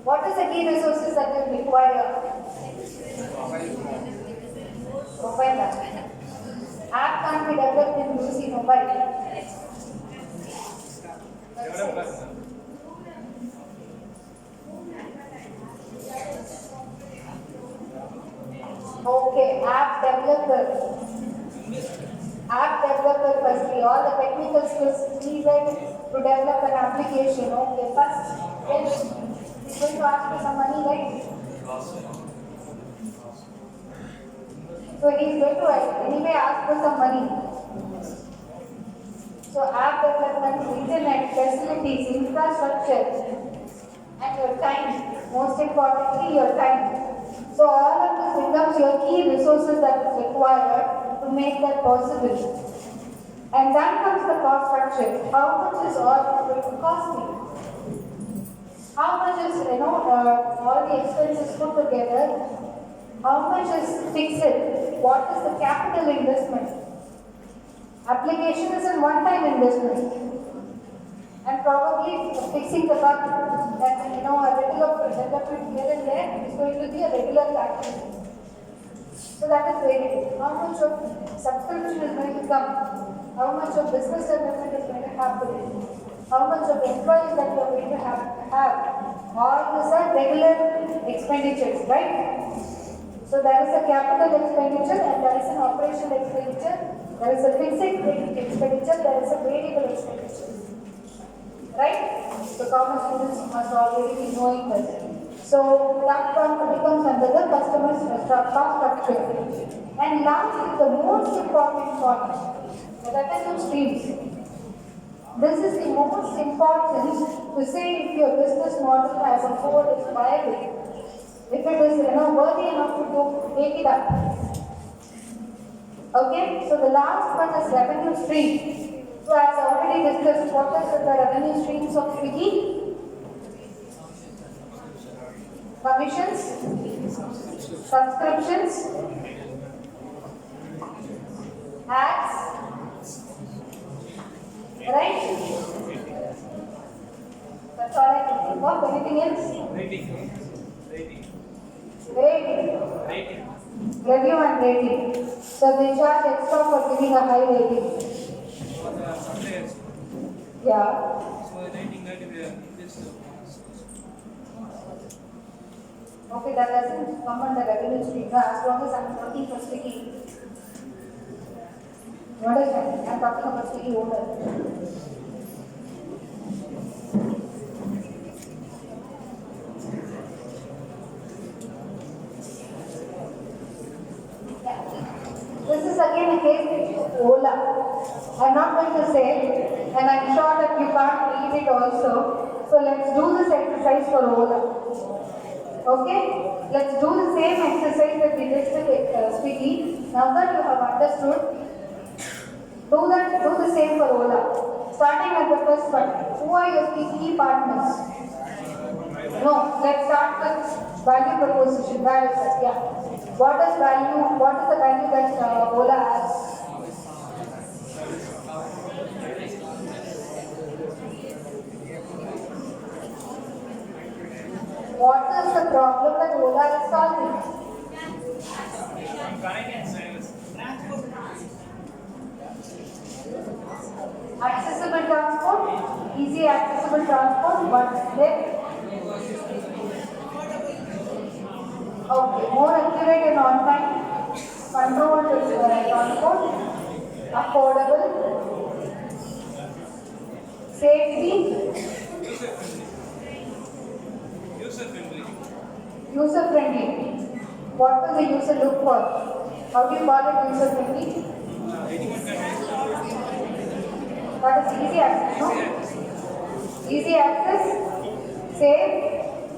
What is the key resources that you require? Mobile app. App can't be developed in using mobile. Okay, app developer. App developer firstly, all the technical skills needed to develop an application. Okay, first, yes, he's going to ask for some money, right? So he's going to anyway ask for some money. So app development, internet, facilities, infrastructure, and your time. Most importantly, your time. So all of this becomes your key resources that is required to make that possible. And then comes the cost structure. How much is all going to cost me? How much is, all the expenses put together? How much is fixed? What is the capital investment? Application is a one-time investment. And probably fixing the bug and a little of development here and there is going to be a regular activity. So that is variable. How much of subscription is going to come? How much of business development is going to happen? How much of employees that you are going to have? All these are regular expenditures, right? So there is a capital expenditure and there is an operational expenditure. There is a fixed expenditure, there is a variable expenditure. Right? So common students must already be knowing this. So that becomes under the customer's cost structure. And last, the most important point, the revenue streams. This is the most important to say if your business model as a whole is viable. If it is worthy enough to take it up. Okay, so the last one is revenue stream. So as already discussed, what is the revenue streams of Swiggy? Commissions, subscriptions, ads, right? That's all I can think of. Anything else? Rating. Review and rating. So they charge extra for giving a high rating. Yeah. Okay, that doesn't come under revenue stream. As long as I'm working for Swiggy. What is that? I'm talking about Swiggy owner. This is again a case of Ola. I'm not going to say, and I'm sure that you can't read it also. So let's do this exercise for Ola. Okay? Let's do the same exercise that we did with Swiggy. Now that you have understood, do the same for Ola. Starting at the first one. Who are your key partners? No, let's start with value proposition. Yeah. What is the value that Ola has? What is the problem that Ola is solving? Accessible transport, easy accessible transport, but then okay, more accurate and on time, controlled transport, affordable, safety, user friendly. What will the user look for? How do you call it user friendly? That is easy access, no? Easy access, safe,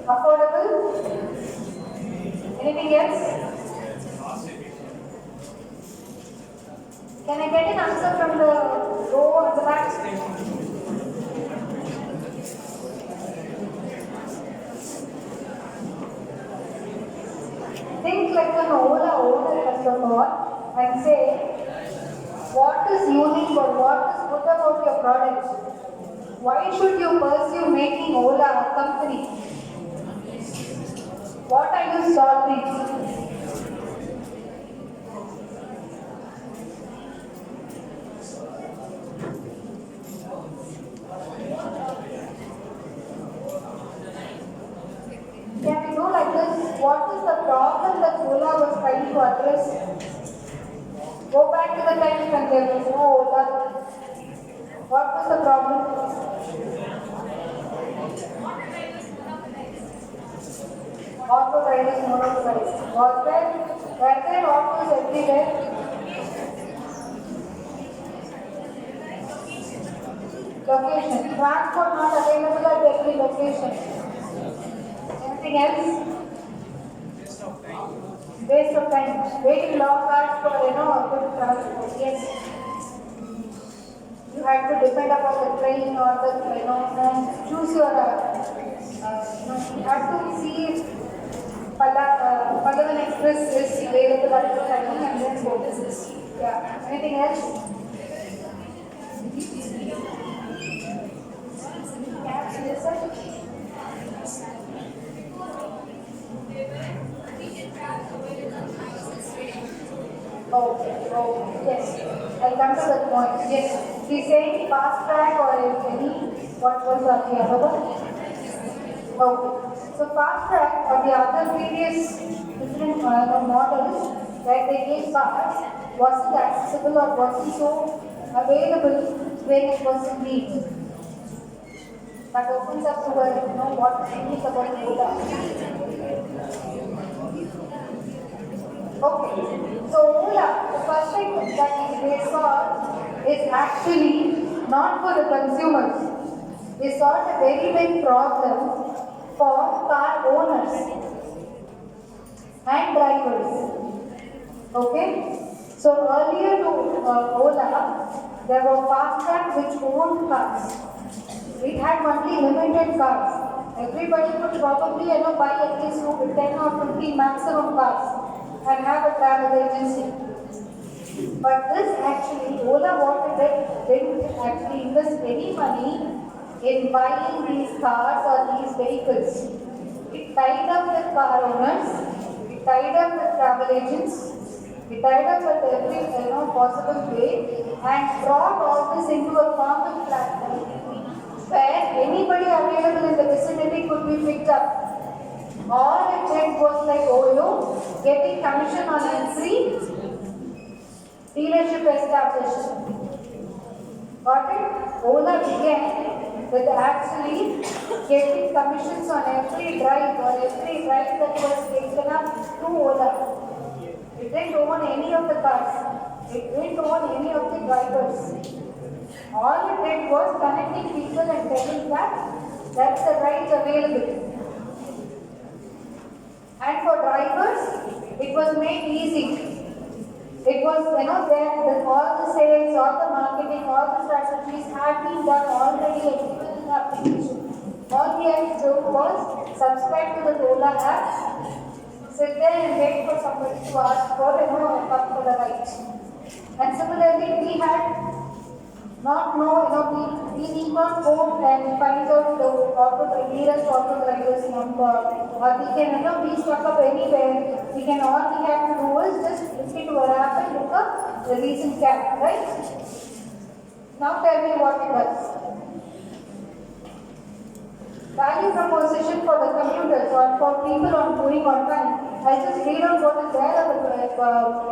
affordable. Anything else? Can I get an answer from the row at the back? Think like an Ola owner customer and say, what is unique or what is good about your product? Why should you pursue making Ola a company? What are you solving? Can we do like this? What is the problem that Ola was trying to address? Go back back to the time and there was no Ola. What was the problem? Auto riders monopolized. Were there autos everywhere? Location. Transport not available at every location. Anything else? Waste of time. Waiting long hours for good transport. Yes. You had to depend upon the train or the and choose your you have to see if Pallavan Express is available at your timing and then go. Yeah. Anything else? Cabs, yes, sir. Okay, yes. I'll come to that point. Yes. He's saying fast track or any, what was the other one? Okay. So fast track or the other previous different models where they gave cars wasn't accessible or wasn't so available when it was in need. That opens up to what to think about Ola. Okay, so Ola, the first thing that they saw is actually not for the consumers. They solved a very big problem for car owners and drivers. Okay, so earlier to Ola, there were fast track which owned cars. It had only limited cars. Everybody could probably buy at least 10 or 15 maximum cars and have a travel agency. But this actually, Ola didn't actually invest any money in buying these cars or these vehicles. It tied up with car owners, it tied up with travel agents, it tied up with every possible way and brought all this into a common platform where anybody available in the vicinity could be picked up. All it did was like Oyo getting commission on entry, dealership established. Got it? Ola began with actually getting commissions on every drive that was taken up to Ola. It didn't own any of the cars. It didn't own any of the drivers. All it did was connecting people and telling that that's the rights available. And for drivers, it was made easy. It was, all the sales, all the marketing, all the strategies had been done already and given in the application. All we had to do was subscribe to the Ola app, sit there and wait for somebody to ask for, for the right. And similarly, we had not know, we need not go and find out the nearest auto driver's number, or we can, be stuck up anywhere. All we have to do is just look into our app and look up the recent cab, right? Now tell me what it does. Value proposition for the commuters or for people going on time. I just read out what is there on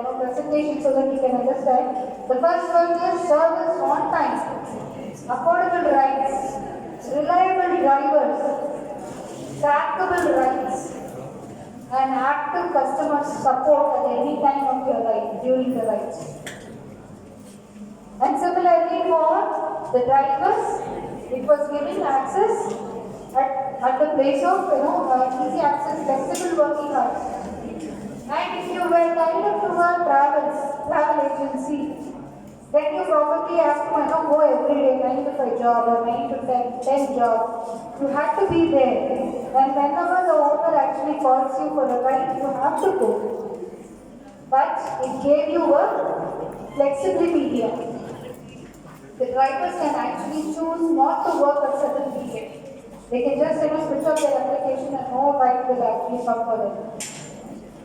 the presentation so that you can understand. The first one is service on time, affordable rides, reliable drivers, trackable rides, and active customer support at any time of your ride, during the rides. And similarly for the drivers, it was giving access at the place of easy access, flexible working hours. And if you were tied up to a travel agency, then you probably have to go every day, 9 to 5 job or 9 to 10 job. You have to be there. And whenever the owner actually calls you for a ride, you have to go. But it gave you a flexibility here. The drivers can actually choose not to work at certain period. They can just switch off their application and no ride will actually come for them.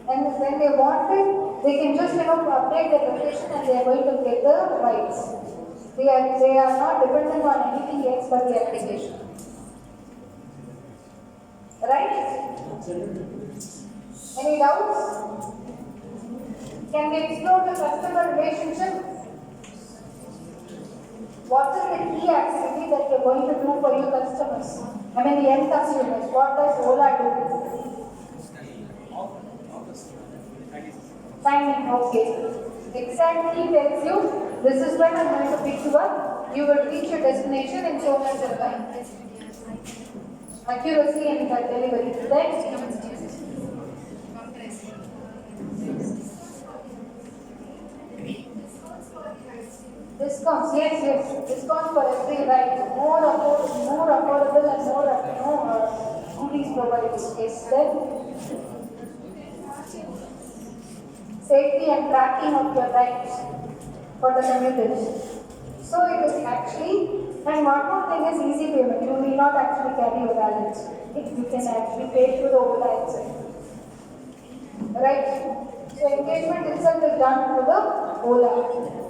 And when they want it, they can just update their location and they are going to get the rides. They are not dependent on anything else but the application. Right? Any doubts? Can we explore the customer relationship? What is the key activity that you're going to do for your customers? I mean the end consumers. What does Ola do? Timing, okay. Exactly tells you this is when I'm going to pick you up. You will reach your destination in so much of time. Accuracy and delivery. Then discounts, yes. Discounts for every ride. More affordable and more goodies provided. Yes, then safety and tracking of your rides for the commuters. So it is actually, and one more thing is easy payment. You need not actually carry your wallet. You can actually pay through the Ola itself. Right? So engagement itself is done through the Ola.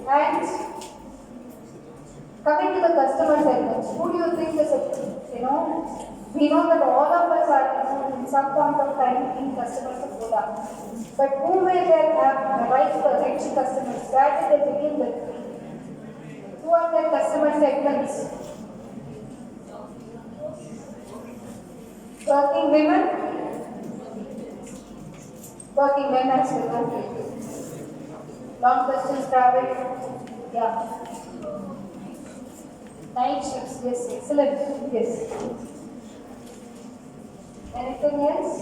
And coming to the customer segments, who do you think is we know that all of us are, in some point of time being customers of Ola. But who were their right potential customers? Where did they begin with? Who are their customer segments? Working women? Working men as well, okay. Long distance travel? Yeah. Night shifts, yes, excellent, yes. Anything else?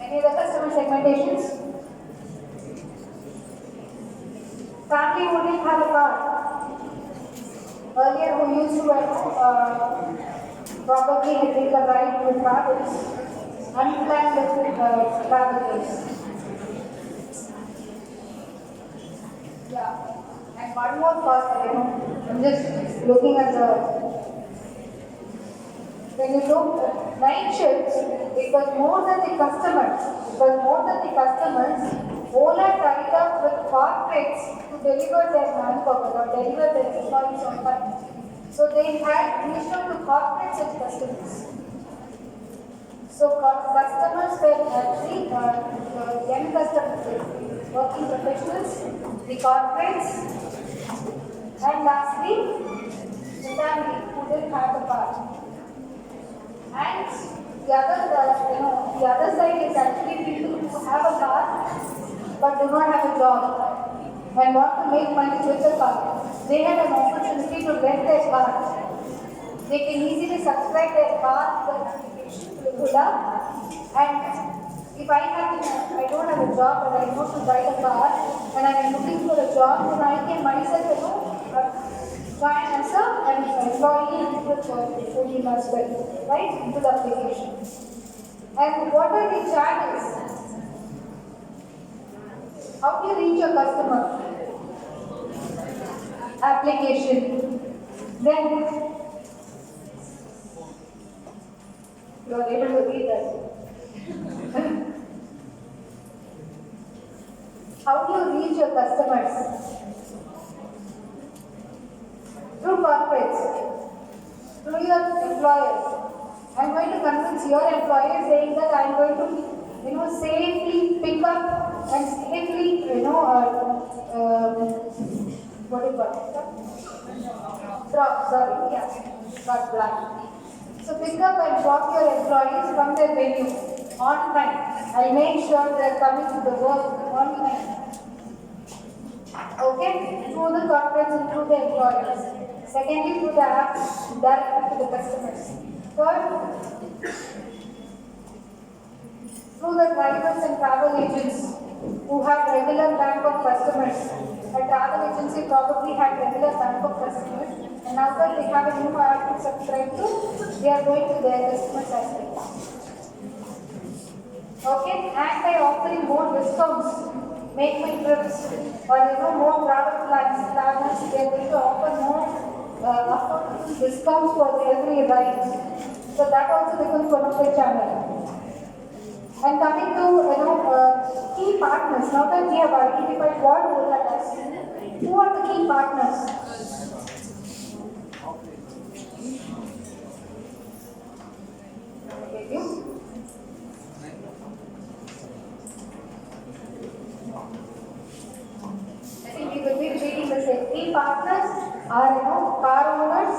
Any other customer segmentations? Family who didn't have a car. Earlier who used to probably take a ride to travels, unplanned travelers. Yeah, and one more part, I'm just looking at when you look at night shifts, it was more than the customers. Ola tied up with corporates to deliver their manpower or deliver their employees on time. So they had reached out to corporates and customers. So customers were actually young customers, working professionals, the corporates, and lastly, the family who didn't have the car. And the other side is actually people who have a car but do not have a job and want to make money with the car. They have an opportunity to rent their car. They can easily subscribe their car to the application to Ola. And if I don't have a job but I want to buy a car and I am looking for a job, then I can myself join as an employee with Ola as well, right, into the application. And what are the channels? How do you reach your customer? Application. Then you are able to read that. How do you reach your customers? Through corporates, through your employers. I'm going to convince your employer saying that I'm going to, safely pick up and safely, what do you call it? Drop, sorry, yeah, got blank. So pick up and drop your employees from their venue on time. I'll make sure they're coming to the work on time. Okay, through the corporates and through the employers. Secondly, through the apps directly to the customers. Third, through the drivers and travel agents who have regular bank of customers. A travel agency probably had regular bank of customers, and now that they have a new app to subscribe to, they are going to their customers as well. Okay, and by offering more discounts, make my trips, or more travel planners, they are going to offer more discounts for every ride. So that also becomes one of the channels. And coming to key partners, now that we have identified what Ola does, who are the key partners? key partners are, car owners,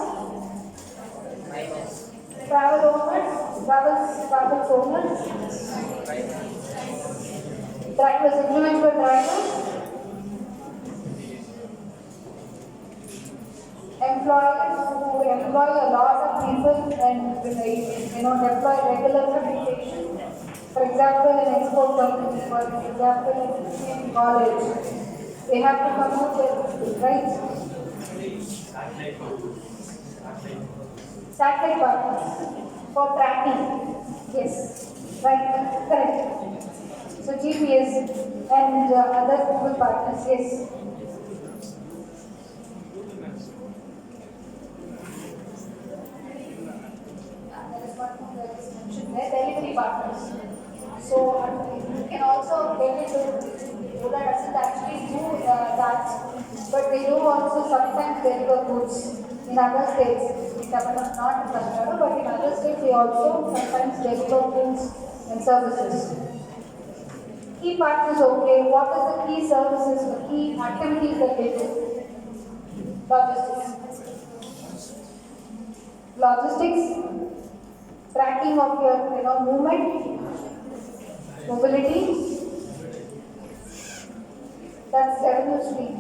travel owners, travels owners, drivers, individual drivers, employers who employ a lot of people and deploy regular communication. For example, an export company, for example, in college, they have to come out with, right? Satellite partners for tracking. Yes, right, correct. So GPS and other Google partners, yes. There is one more that is mentioned there, delivery partners. So you can also get into Ola doesn't actually do that, but they do also sometimes deliver goods in other states. In Tamil Nadu, not in Tamil Nadu, but in other states they also sometimes deliver goods and services. Key partners, okay. What is the key services, the key activities that they do? Logistics, tracking of your movement, mobility. That's revenue stream.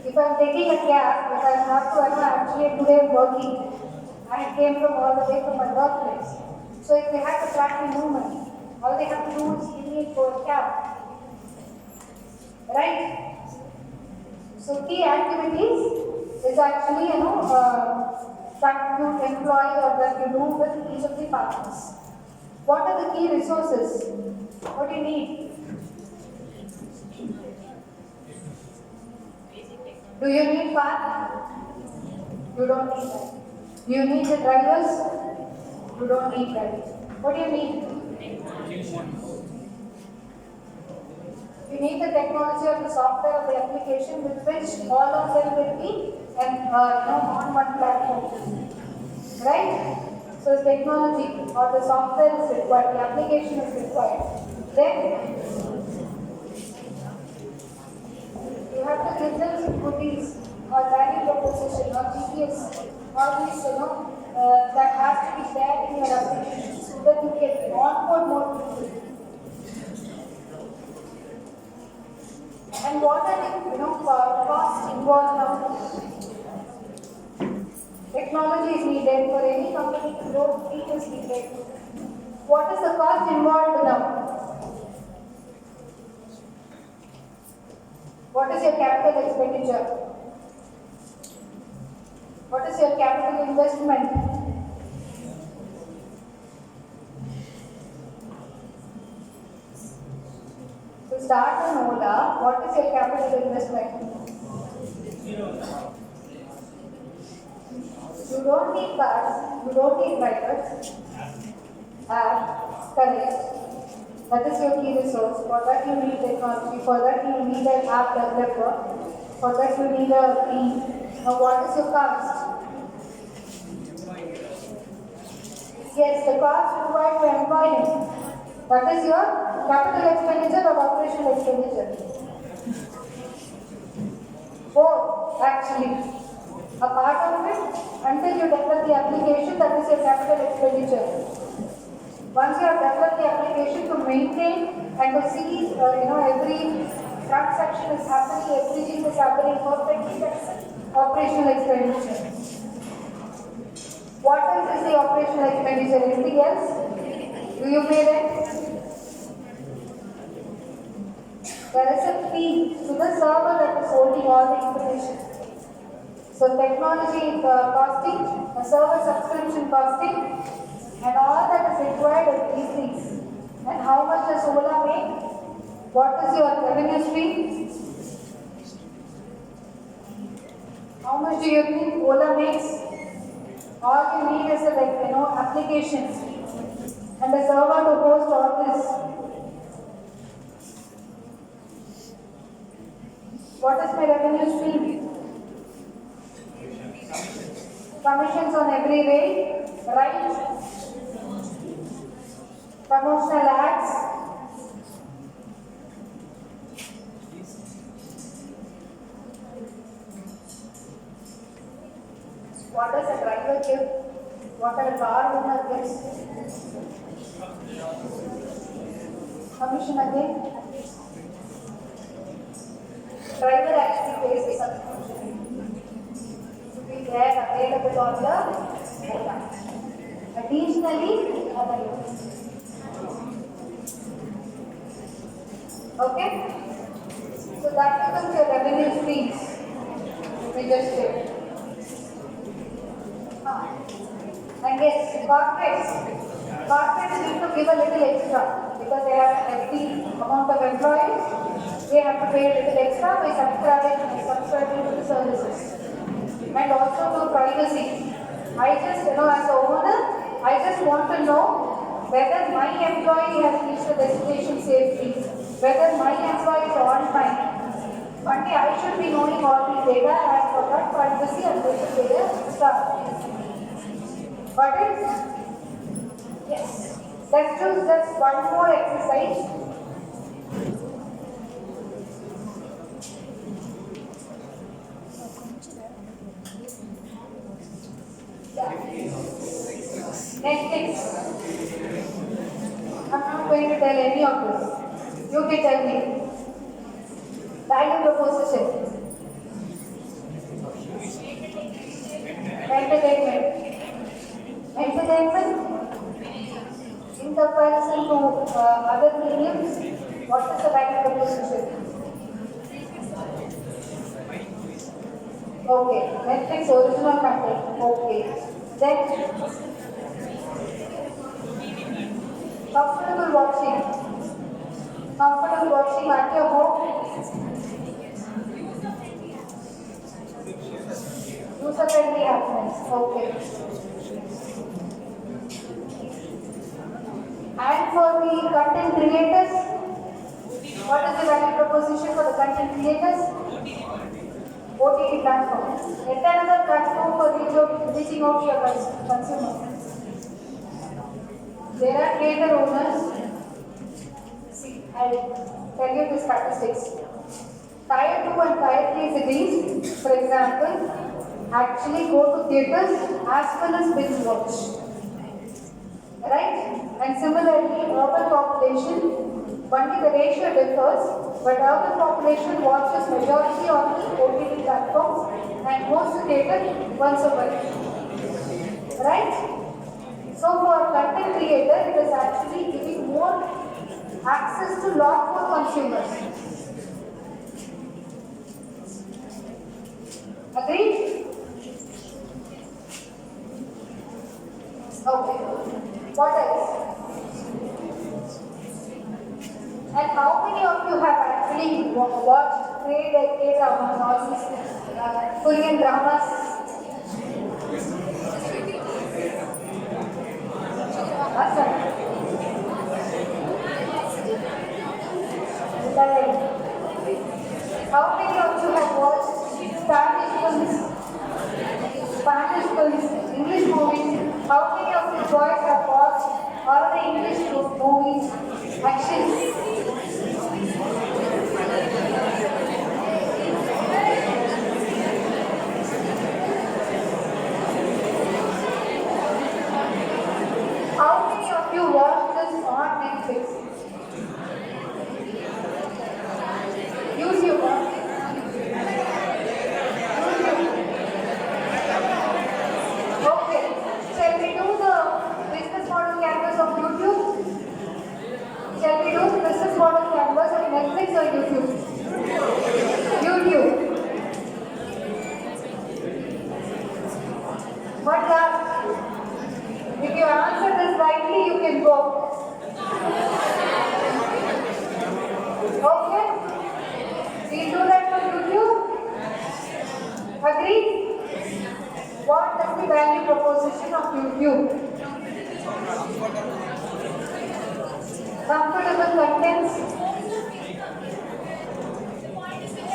If I'm taking a cab, if I have to, actually today I'm working. I came from all the way from my workplace. So if they have to track my movement, all they have to do is give me for a cab. Right? So key activities is actually, that you employ or that you do with each of the partners. What are the key resources? What do you need? Do you need car? You don't need that. Do you need the drivers? You don't need drivers. What do you need? You need the technology or the software or the application with which all of them will be on one platform. Right? So the technology or the software is required, the application is required. Then you have to give them some goodies or value proposition or GPS or this, that has to be there in your application so that you can onboard more people. And what are the costs involved now? Technology is needed for any company to grow. It is needed. What is the cost involved now? What is your capital expenditure? What is your capital investment? To start an Ola, what is your capital investment? You don't need cars, you don't need drivers. Correct. That is your key resource. For that you need technology, for that you need an app developer, for that you need a team. Now what is your cost? Yes, the cost required to employ him. That is your capital expenditure or operational expenditure. Both, actually. A part of it, until you develop the application, that is your capital expenditure. Once you have developed the application to maintain and to see, every transaction is happening, everything is happening perfectly, that's operational expenditure. What else is the operational expenditure? Anything else? Do you pay rent? There is a fee to the server that is holding all the information. So technology costing, a server subscription costing, and all that is required are these things. And how much does Ola make? What is your revenue stream? How much do you think Ola makes? All you need is applications and a server to host all this. What is my revenue stream? Commissions on every rate, right? Promotional ads. driver gives, what a car owner gives. Commission again. Driver actually pays the subscription to be there available on the portal. Additionally, other units. Okay? So that becomes your revenue streams. We just did. And yes, corporates need to give a little extra because they have a hefty amount of employees. They have to pay a little extra by subscribing to the services. And also to privacy. I just, as a owner, I just want to know whether my employee has reached the destination safely, whether my employee is on time. Only I should be knowing all the data, and for that privacy, I'm going to pay extra. Got it? Yes. Let's do just one more exercise. Netflix. I'm not going to tell any of this. You can tell me. Value proposition. Entertainment. Entertainment. In comparison to other mediums, what is the value proposition? Okay. Netflix original content. Okay. Then comfortable watching. Comfortable watching at your home. User-friendly apps. Okay. And for the content creators, what is the value proposition for the content creators? OTT platform. Yet another platform for reaching out to your consumer. There are creator owners. See, I'll tell you the statistics. Tier 2 and Tier 3 cities, for example, actually go to theaters as well as binge watch. Right? And similarly, urban population, only the ratio differs, but urban population watches majority on the OTT platforms and goes to theater once a week. Right? So for content creator, it is actually giving more access to lot more consumers. Agreed? Okay. What else? And how many of you have actually watched K-dramas, all these Korean dramas? Awesome. How many of you have watched Spanish films, English movies? How many of you boys have watched all the English movies, action? How many of you watch this on Netflix? YouTube. Okay. Shall we do the business model canvas of YouTube? Shall we do the business model canvas of Netflix or YouTube? YouTube. What last? If you answer this rightly, you can go. Okay? We'll do that for YouTube. Agree? What is the value proposition of YouTube? Comfortable contents.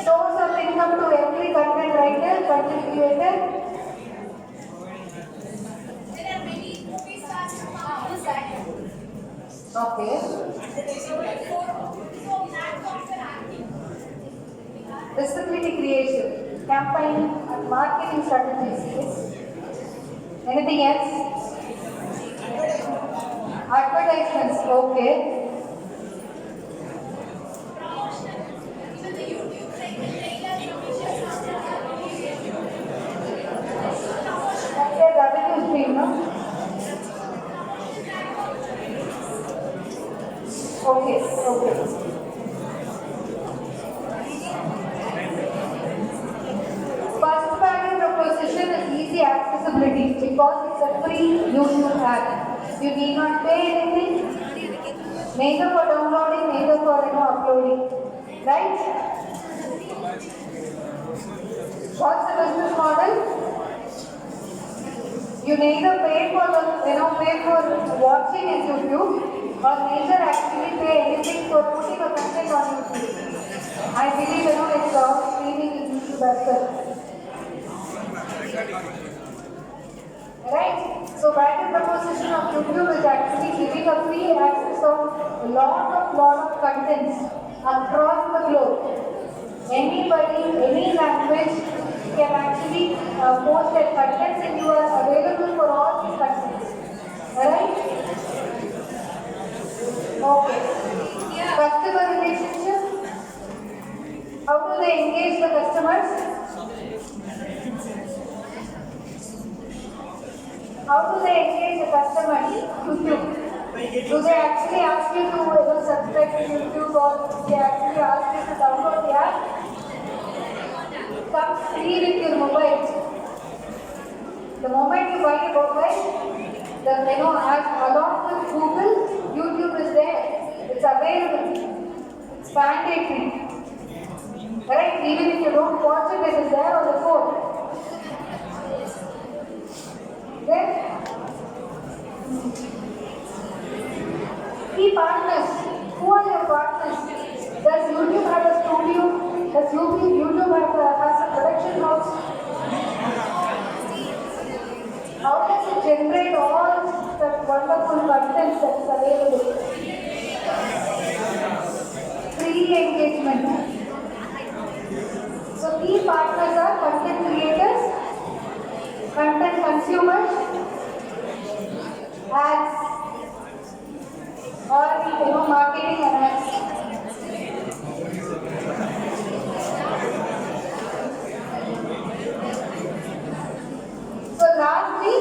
Source of income to every content writer, content creator. There are many movie stars who come on this side. Okay. So platforms are active. Visibility creation, campaign and marketing strategies. Yes. Anything else? Advertisements, okay. Even the YouTube, like the trailer promotions after that. That's a revenue stream, no? Okay, okay. First value proposition is easy accessibility because it's a free YouTube app. You need not pay anything, neither for downloading, neither for uploading. Right? What's the business model? You neither pay for watching in YouTube or neither actually pay anything for putting a content on YouTube. I believe it's all streaming in YouTube as well. Right? So value proposition of YouTube is actually giving a free access of a lot of contents across the globe. Anybody, any language can actually post their contents and you are available for all these contents. Alright? Okay. Customer relationship. How do they engage the customers? How do they engage the customers? YouTube. Do they actually ask you to subscribe to YouTube or they actually ask you to download the app? It comes free with your mobile. The moment you buy a mobile, as along with Google, YouTube is there. It's available. It's mandatory. Correct? Even if you don't watch it, it is there on the phone. Then, key partners. Who are your partners? Does YouTube have a studio? Does YouTube has a production house? How does it generate all that wonderful content that is available? Free engagement. So key partners are content creators, content consumers, ads, or marketing and ads. So lastly,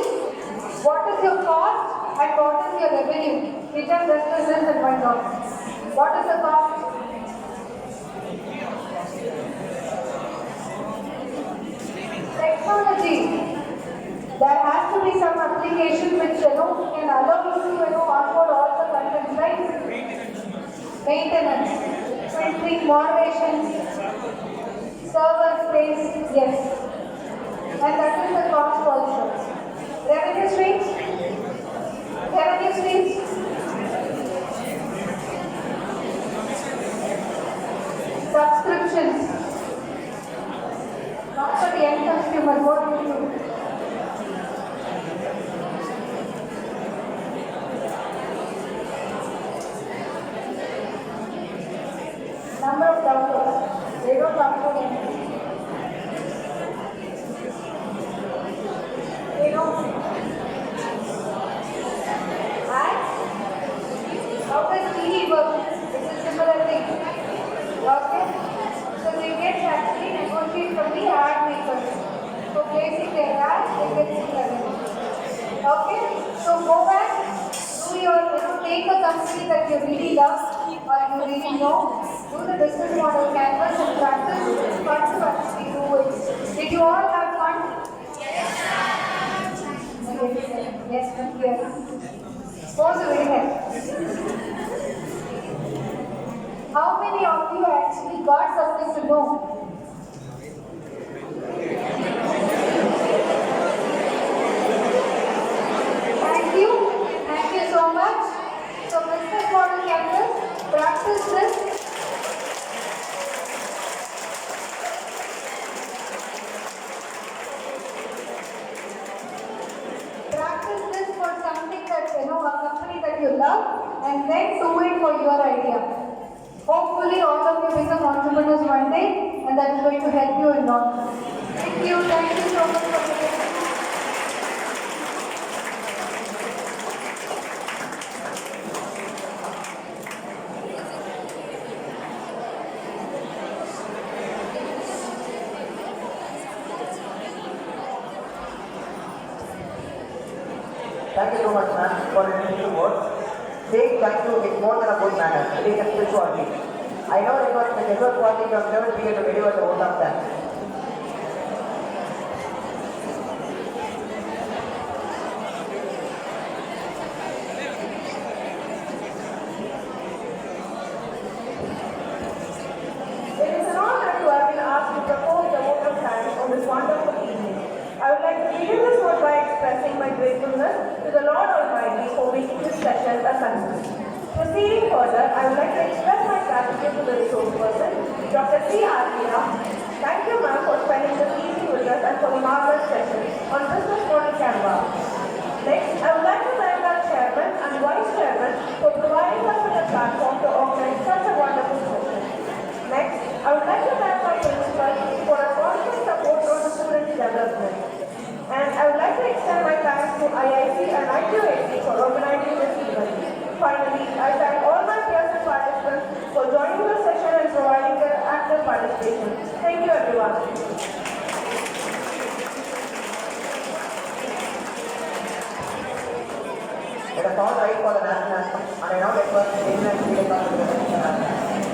what is your cost and what is your revenue? Which are represents at my job. What is the cost? Technology. There has to be some application which can allow you to onboard all the content, right? Maintenance, filtering, moderation, server space, yes. And that is the cost also. Revenue streams? Revenue streams? Subscriptions. Not for the end consumer, what do you do? Number of downloads. They don't download anything. They don't. And how does TV work? It's a similar thing. Okay? So they get actually negotiate from the ad makers. So placing their ad, they get the revenue. Okay? So go back, do your, take a company that you really love or you really know, do the business model canvas and practice. It's fun to actually do it. Did you all have fun? Yes, thank you. Pose your head. How many of you actually got something to know? Thank you. Thank you so much. So business model canvas, practice this. Practice this for something that, a company that you love and then do it for your idea. Hopefully all of you become entrepreneurs one day and that is going to help you in long. Thank you so much for listening. Thank you so much, ma'am, for your beautiful words. Saying thank you is more than a good manner. It is a spirituality. I now request the general quality from 7 p.m. to deliver the vote of thanks. It is an honor to have been asked to propose the vote of thanks on this wonderful evening. I would like to begin this vote by expressing my gratefulness to the Lord Almighty for making this session a success. Proceeding further, I would like to express my gratitude to the resource person, Dr. C. Arpina. Thank you, ma'am, for spending this evening with us and for the marvelous session on business model Canva. Next, I would like to thank our chairman and vice chairman for providing us with a platform to organize such a wonderful session. Next, I would like to thank my principal for a constant support on the student development. And I would like to extend my thanks to IIC and IQAC for organizing this event. Finally, I thank all my peers and participants for joining the session and providing their active participation. Thank you, everyone. Let us all rise for the national anthem, and I now request the Indian Freedom Congress to the national anthem.